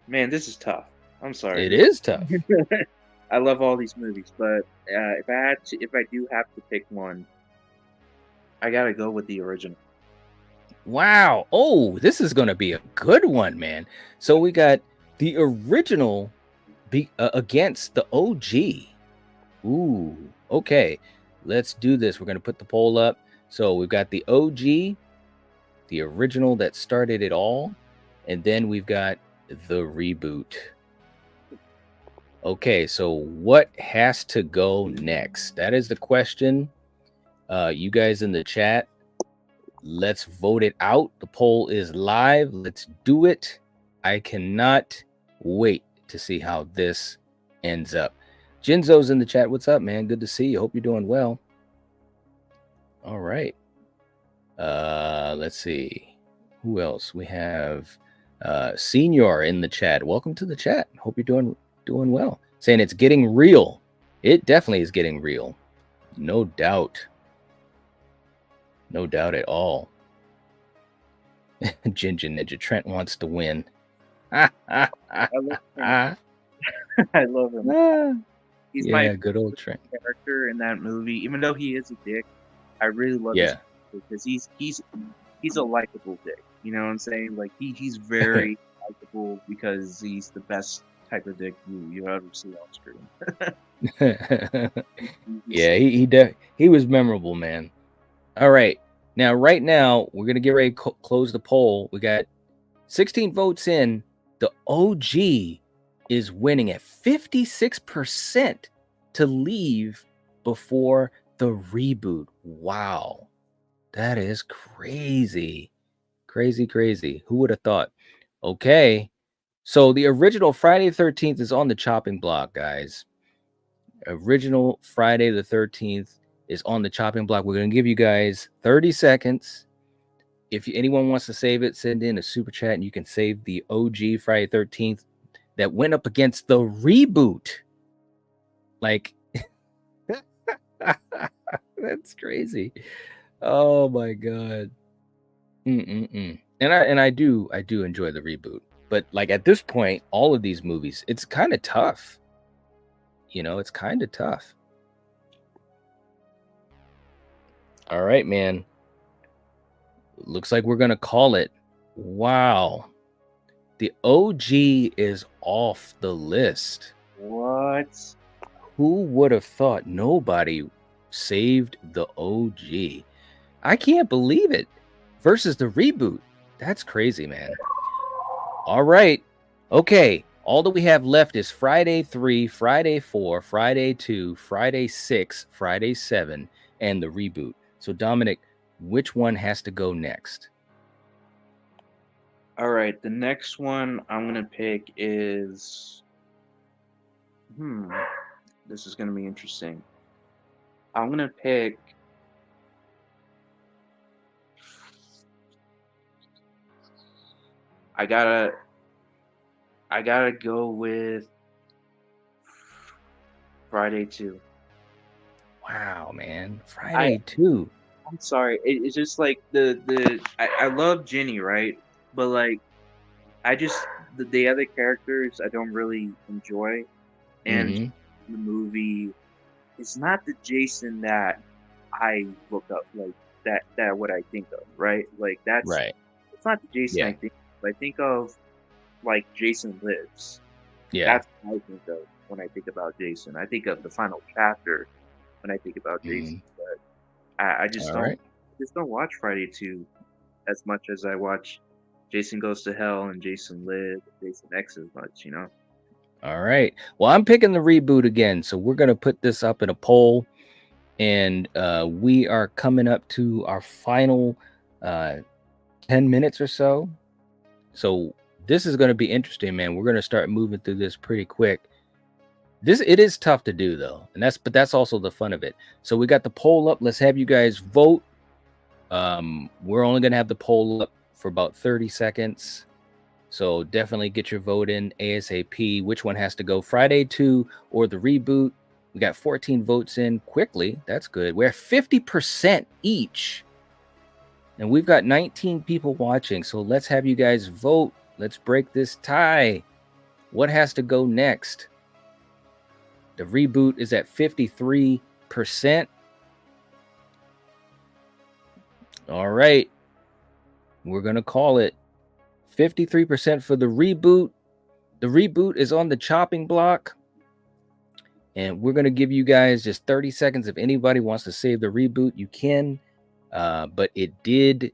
man, this is tough. I'm sorry. It is tough. I love all these movies, but if I do have to pick one, I gotta go with the original. Wow. Oh, this is going to be a good one, man. So we got the original against the OG. Ooh, okay. Let's do this. We're going to put the poll up. So we've got the OG, the original that started it all, and then we've got the reboot. Okay, so what has to go next? That is the question. You guys in the chat, let's vote it out. The poll is live. Let's do it. I cannot wait to see how this ends up. Jinzo's in the chat. What's up, man? Good to see you. Hope you're doing well. All right. Let's see. Who else? We have Senior in the chat. Welcome to the chat. Hope you're doing well. Saying it's getting real. It definitely is getting real. No doubt. No doubt at all. Ginger Ninja Trent wants to win. I love him. He's my good old Trent character in that movie. Even though he is a dick, I really love his because he's a likable dick. You know what I'm saying? Like he's very likable because he's the best type of dick you ever see on screen. Yeah, he was memorable, man. All right. Now, right now, we're going to get ready to close the poll. We got 16 votes in. The OG is winning at 56%. to leave before the reboot. Wow. That is crazy. Crazy. Who would have thought? Okay. So the original Friday the 13th is on the chopping block, guys. Original Friday the 13th is on the chopping block. We're going to give you guys 30 seconds. If anyone wants to save it, send in a super chat and you can save the OG Friday 13th that went up against the reboot. Like, that's crazy. Oh my God. And I do enjoy the reboot. But like at this point, all of these movies, it's kind of tough. You know, it's kind of tough. All right, man. Looks like we're going to call it. Wow. The OG is off the list. What? Who would have thought? Nobody saved the OG. I can't believe it. Versus the reboot. That's crazy, man. All right. Okay. All that we have left is Friday 3, Friday 4, Friday 2, Friday 6, Friday 7, and the reboot. So, Dominic, which one has to go next? All right, the next one I'm gonna pick is. This is gonna be interesting. I'm gonna pick. I gotta go with Friday 2. Wow, man. Friday 2. I'm sorry. It's just like I love Jenny, right? But like I just the other characters I don't really enjoy, and the movie is not the Jason that I look up like that what I think of, right? Like that's right. It's not the Jason I think of. I think of like Jason Lives. Yeah. That's what I think of when I think about Jason. I think of the final chapter when I think about Jason. But I just don't watch Friday 2 as much as I watch Jason Goes to Hell and Jason Lives, Jason X as much, you know? All right. Well, I'm picking the reboot again. So we're going to put this up in a poll. And we are coming up to our final 10 minutes or so. So this is going to be interesting, man. We're going to start moving through this pretty quick. It is tough to do though. But that's also the fun of it. So we got the poll up. Let's have you guys vote. We're only going to have the poll up for about 30 seconds. So definitely get your vote in ASAP. Which one has to go? Friday 2 or the reboot? We got 14 votes in quickly. That's good. We're at 50% each. And we've got 19 people watching. So let's have you guys vote. Let's break this tie. What has to go next? The reboot is at 53%. All right. We're going to call it 53% for the reboot. The reboot is on the chopping block. And we're going to give you guys just 30 seconds. If anybody wants to save the reboot, you can. But it did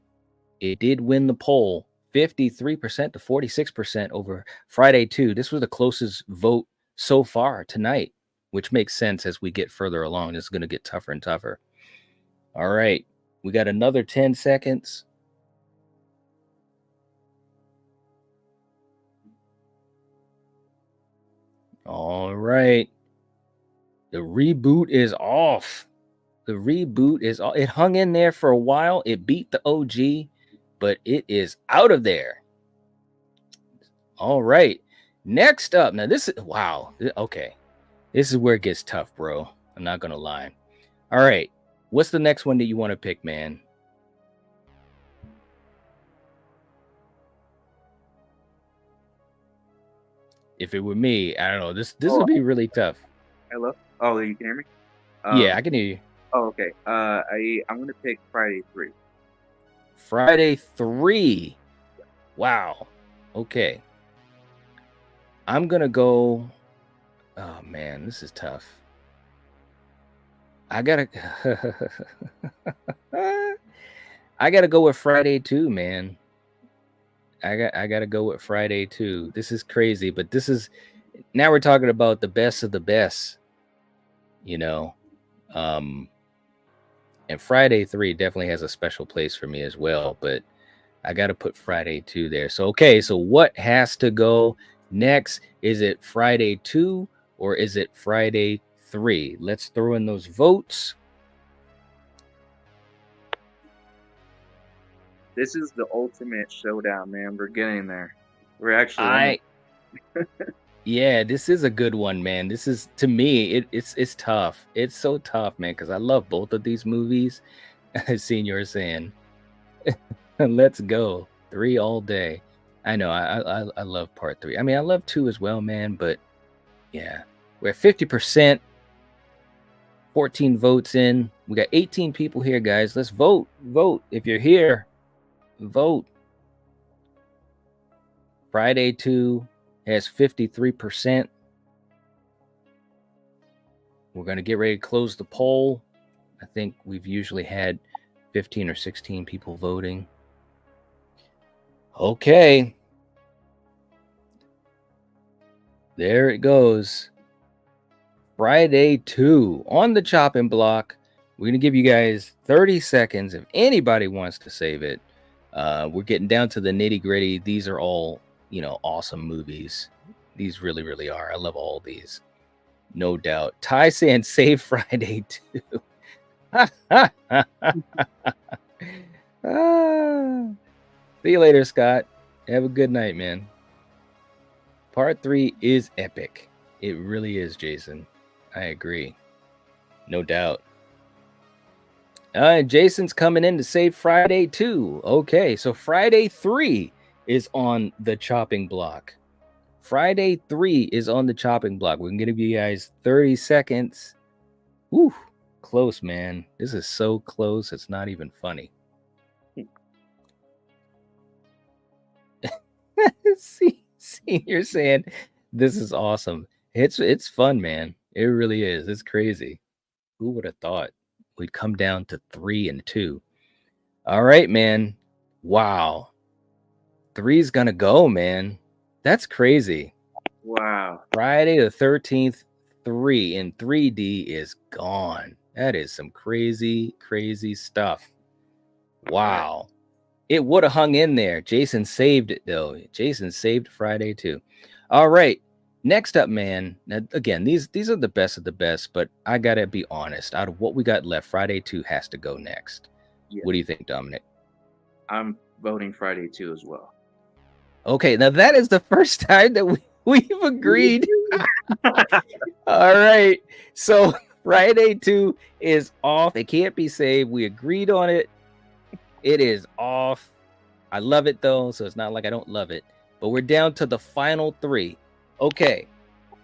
win the poll 53% to 46% over Friday 2. This was the closest vote so far tonight, which makes sense as we get further along. It's going to get tougher and tougher. All right. We got another 10 seconds. All right. The reboot is off. The reboot is off. It hung in there for a while. It beat the OG, but it is out of there. All right. Next up. Now this is, wow. Okay. This is where it gets tough, bro. I'm not going to lie. All right. What's the next one that you want to pick, man? If it were me, I don't know. This would be really tough. Hello? Oh, you can hear me? Yeah, I can hear you. Oh, okay. I'm gonna pick Friday 3. Friday 3. Wow. Okay. I'm gonna go. Oh man, this is tough. I gotta go with Friday 2, man. I gotta go with Friday 2. This is crazy, but this is now we're talking about the best of the best. you know. Um, and Friday 3 definitely has a special place for me as well, but I got to put Friday 2 there. So, okay, so what has to go next? Is it Friday 2 or is it Friday 3? Let's throw in those votes. This is the ultimate showdown, man. We're getting there. We're actually Yeah, this is a good one, man. This is, to me, it's tough. It's so tough, man, because I love both of these movies. Senior saying, let's go 3 all day. I know I love part 3. I mean, I love 2 as well, man. But yeah, we're at 50%. 14 votes in. We got 18 people here, guys. Let's vote. Vote if you're here. Vote. Friday 2 has 53%. We're going to get ready to close the poll. I think we've usually had 15 or 16 people voting. Okay. There it goes. Friday 2 on the chopping block. We're going to give you guys 30 seconds if anybody wants to save it. We're getting down to the nitty gritty. These are all, awesome movies. These really, really are. I love all these. No doubt. Ty saying save Friday 2. See you later, Scott. Have a good night, man. Part 3 is epic. It really is, Jason. I agree. No doubt. Jason's coming in to save Friday 2. Okay, so Friday 3 is on the chopping block. Friday 3 is on the chopping block. We're going to give you guys 30 seconds. Woo, close, man. This is so close, it's not even funny. See, you're saying this is awesome. It's fun, man. It really is. It's crazy. Who would have thought we'd come down to 3 and 2? All right, man. Wow. 3's gonna go, man. That's crazy. Wow. Friday the 13th, 3 in 3D is gone. That is some crazy, crazy stuff. Wow. It would have hung in there. Jason saved it, though. Jason saved Friday 2. All right. Next up, man. Now, again, these are the best of the best, but I got to be honest. Out of what we got left, Friday 2 has to go next. Yeah. What do you think, Dominic? I'm voting Friday 2 as well. Okay. Now, that is the first time that we've agreed. All right. So, Friday 2 is off. It can't be saved. We agreed on it. It is off. I love it, though, so it's not like I don't love it. But we're down to the final 3. Okay,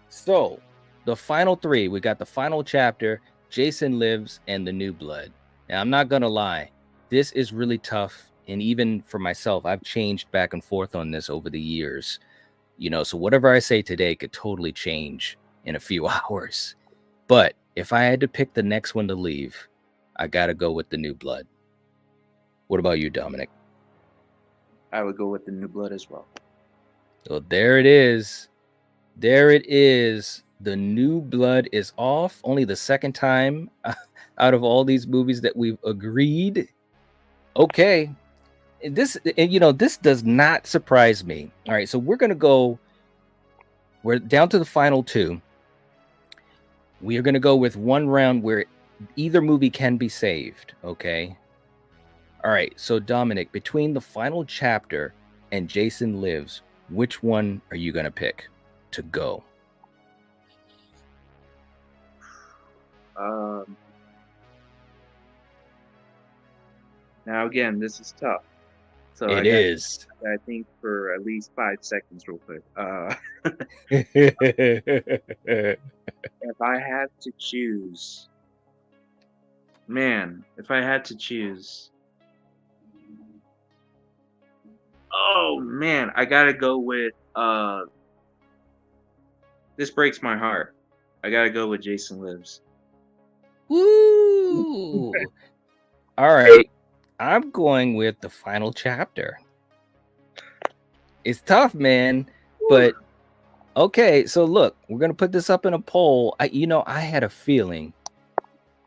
so the final 3. We got the final chapter, Jason Lives, and The New Blood. Now, I'm not going to lie. This is really tough. And even for myself, I've changed back and forth on this over the years. So whatever I say today could totally change in a few hours. But if I had to pick the next one to leave, I got to go with The New Blood. What about you, Dominic? I would go with The New Blood as well. So there it is. There it is. The New Blood is off. Only the second time out of all these movies that we've agreed. Okay. This does not surprise me. All right, so we're down to the final 2. We are going to go with one round where either movie can be saved, okay? All right, so Dominic, between the final chapter and Jason Lives, which one are you going to pick to go? Now, again, this is tough. So it is. I think for at least 5 seconds real quick. If I had to choose, oh man, I gotta go with this breaks my heart. I gotta go with Jason Lives. Woo! All right, I'm going with the final chapter. It's tough, man, but Okay, so look, we're gonna put this up in a poll. I had a feeling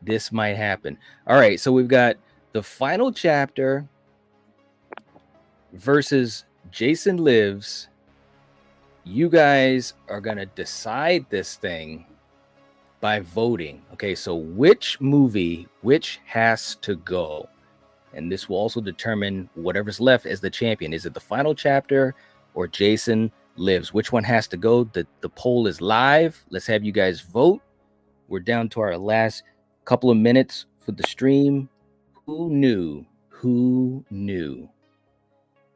this might happen. All right, so we've got the final chapter versus Jason Lives. You guys are gonna decide this thing by voting. Okay, so which has to go? And this will also determine whatever's left as the champion. Is it the final chapter or Jason Lives? Which one has to go? The poll is live. Let's have you guys vote. We're down to our last couple of minutes for the stream. Who knew?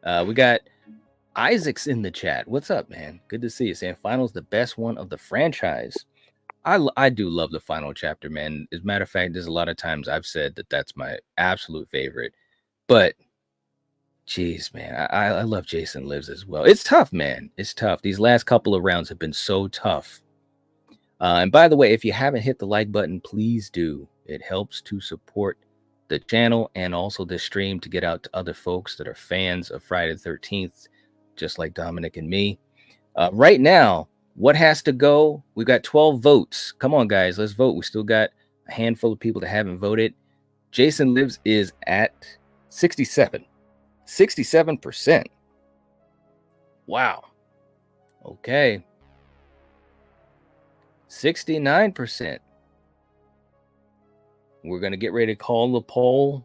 We got Isaac's in the chat. What's up, man? Good to see you. Saying final's the best one of the franchise. I do love the final chapter, man. As a matter of fact, there's a lot of times I've said that that's my absolute favorite. But, geez, man, I love Jason Lives as well. It's tough, man. It's tough. These last couple of rounds have been so tough. And by the way, if you haven't hit the like button, please do. It helps to support the channel and also the stream to get out to other folks that are fans of Friday the 13th, just like Dominic and me. Right now, what has to go? We've got 12 votes. Come on, guys, let's vote. We still got a handful of people that haven't voted. Jason Lives is at 67%. Wow. Okay. 69%. We're going to get ready to call the poll.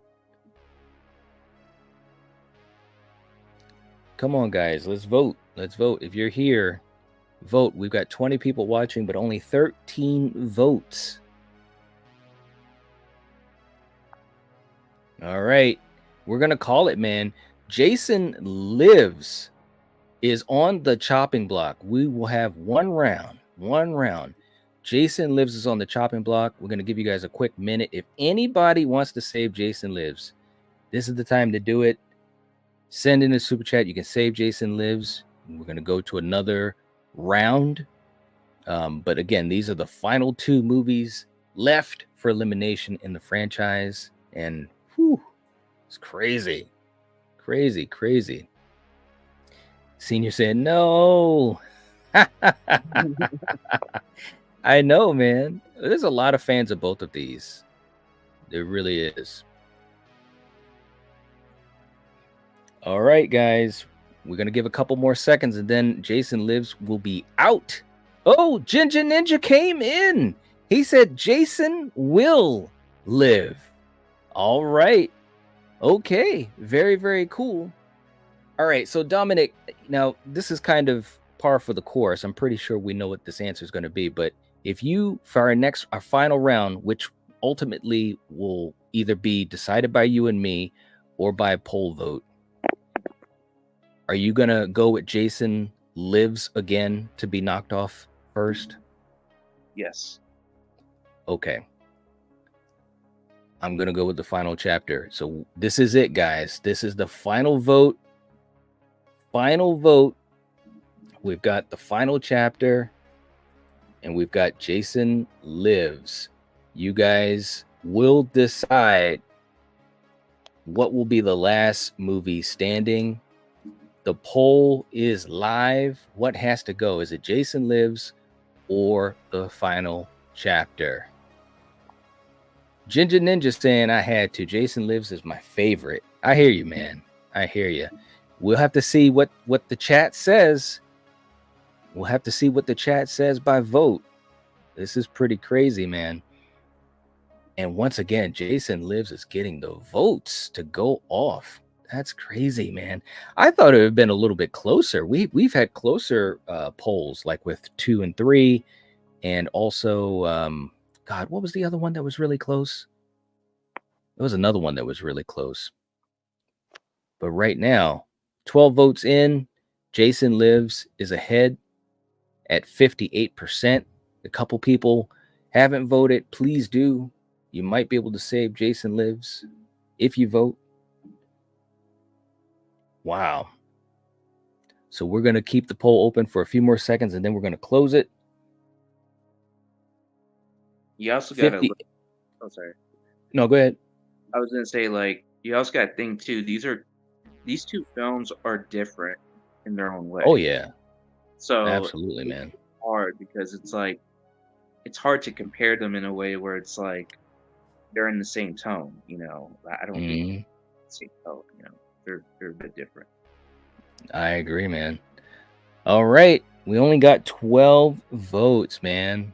Come on, guys, let's vote. Let's vote. If you're here, vote. We've got 20 people watching, but only 13 votes. All right. We're going to call it, man. Jason Lives is on the chopping block. We will have one round. Jason Lives is on the chopping block. We're going to give you guys a quick minute. If anybody wants to save Jason Lives, this is the time to do it. Send in a super chat. You can save Jason Lives. We're going to go to another round. But again, these are the final two movies left for elimination in the franchise. And whew, it's crazy. Senior said, no. I know, man. There's a lot of fans of both of these. There really is. All right, guys. We're going to give a couple more seconds and then Jason Lives will be out. Oh, Ginger Ninja came in. He said Jason will live. All right. Okay. Very, very cool. All right. So, Dominic, now this is kind of par for the course. I'm pretty sure we know what this answer is going to be. But if you, for our final round, which ultimately will either be decided by you and me or by a poll vote, are you going to go with Jason Lives again to be knocked off first? Yes. Okay. I'm going to go with the final chapter. So this is it, guys. This is the final vote. We've got the final chapter and we've got Jason Lives. You guys will decide what will be the last movie standing. The poll is live. What has to go? Is it Jason Lives or the final chapter? Ginger Ninja saying I had to. Jason Lives is my favorite. I hear you, man. I hear you. We'll have to see what the chat says. We'll have to see what the chat says by vote. This is pretty crazy, man. And once again, Jason Lives is getting the votes to go off. That's crazy, man. I thought it would have been a little bit closer. We've had closer polls, like with 2 and 3, and also, God, what was the other one that was really close? There was another one that was really close. But right now, 12 votes in, Jason Lives is ahead at 58%. A couple people haven't voted. Please do. You might be able to save Jason Lives if you vote. Wow. So we're going to keep the poll open for a few more seconds and then we're going to close it. You also got to. Oh, sorry. No, go ahead. I was gonna say, like, you also got to think too. These two films are different in their own way. Oh yeah. So Absolutely, man. hard because it's like it's hard to compare them in a way where it's like they're in the same tone. I don't think Mhm. the same tone. They're a bit different. I agree, man. All right. We only got 12 votes, man.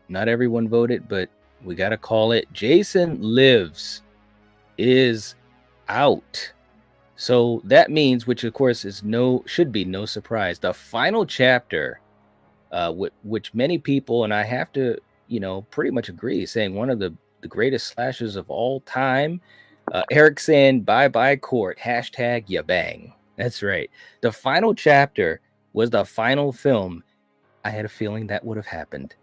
Not everyone voted, but we got to call it. Jason Lives is out. So that means, which of course should be no surprise, the final chapter, which many people, and I have to, pretty much agree, saying one of the greatest slashes of all time. Eric saying bye bye court, #ya bang. That's right. The final chapter was the final film. I had a feeling that would have happened.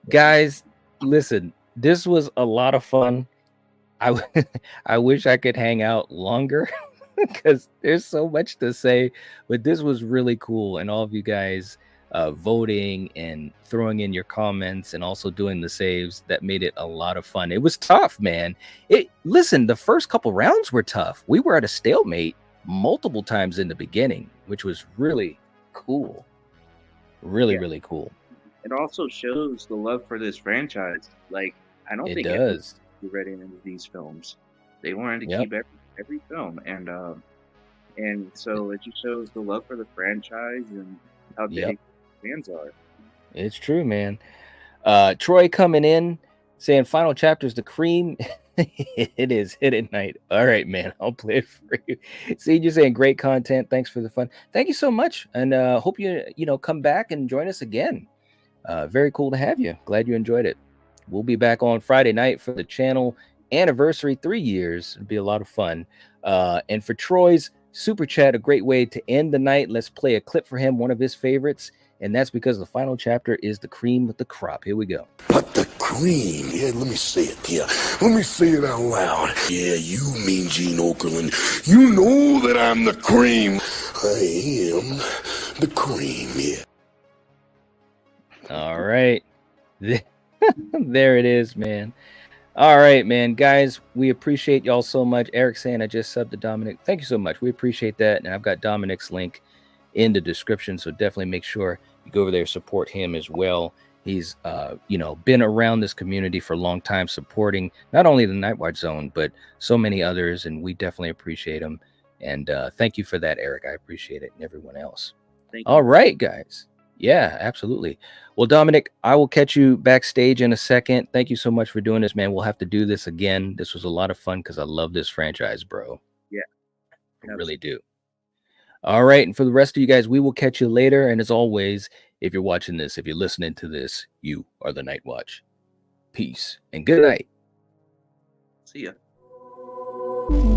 Guys, listen, this was a lot of fun. I wish I could hang out longer because there's so much to say, but this was really cool. And all of you guys voting and throwing in your comments and also doing the saves, that made it a lot of fun. It was tough, man. Listen, the first couple rounds were tough. We were at a stalemate multiple times in the beginning, which was really cool. Really cool. It also shows the love for this franchise. Like, I don't think It does. we read into these films. They wanted to Yep. keep every film, and so it just shows the love for the franchise and how dedicated fans are. It's true, man. Troy coming in saying final chapter's the cream. It is hit at night. All right, man. I'll play it for you. See, you're saying great content. Thanks for the fun. Thank you so much. And hope you come back and join us again. Very cool to have you. Glad you enjoyed it. We'll be back on Friday night for the channel anniversary, 3 years. It'll be a lot of fun. And for Troy's super chat, a great way to end the night. Let's play a clip for him, one of his favorites. And that's because the final chapter is the cream with the crop. Here we go. But the cream, yeah, let me say it here. Let me say it out loud. Yeah, you mean Gene Okerlund. You know that I'm the cream. I am the cream, yeah. All right. There it is, man. All right, man. Guys, we appreciate y'all so much. Eric saying I just subbed to Dominic. Thank you so much. We appreciate that. And I've got Dominic's link in the description, so definitely make sure you go over there, support him as well. He's been around this community for a long time, supporting not only the Nightwatch Zone but so many others, and we definitely appreciate him. And thank you for that, Eric. I appreciate it, and everyone else. All right, guys. Yeah, absolutely. Well, Dominic, I will catch you backstage in a second. Thank you so much for doing this, man. We'll have to do this again. This was a lot of fun because I love this franchise, bro. Yeah, I really do. All right. And for the rest of you guys, we will catch you later. And as always, if you're watching this, if you're listening to this, you are the Night Watch. Peace and good night. See ya.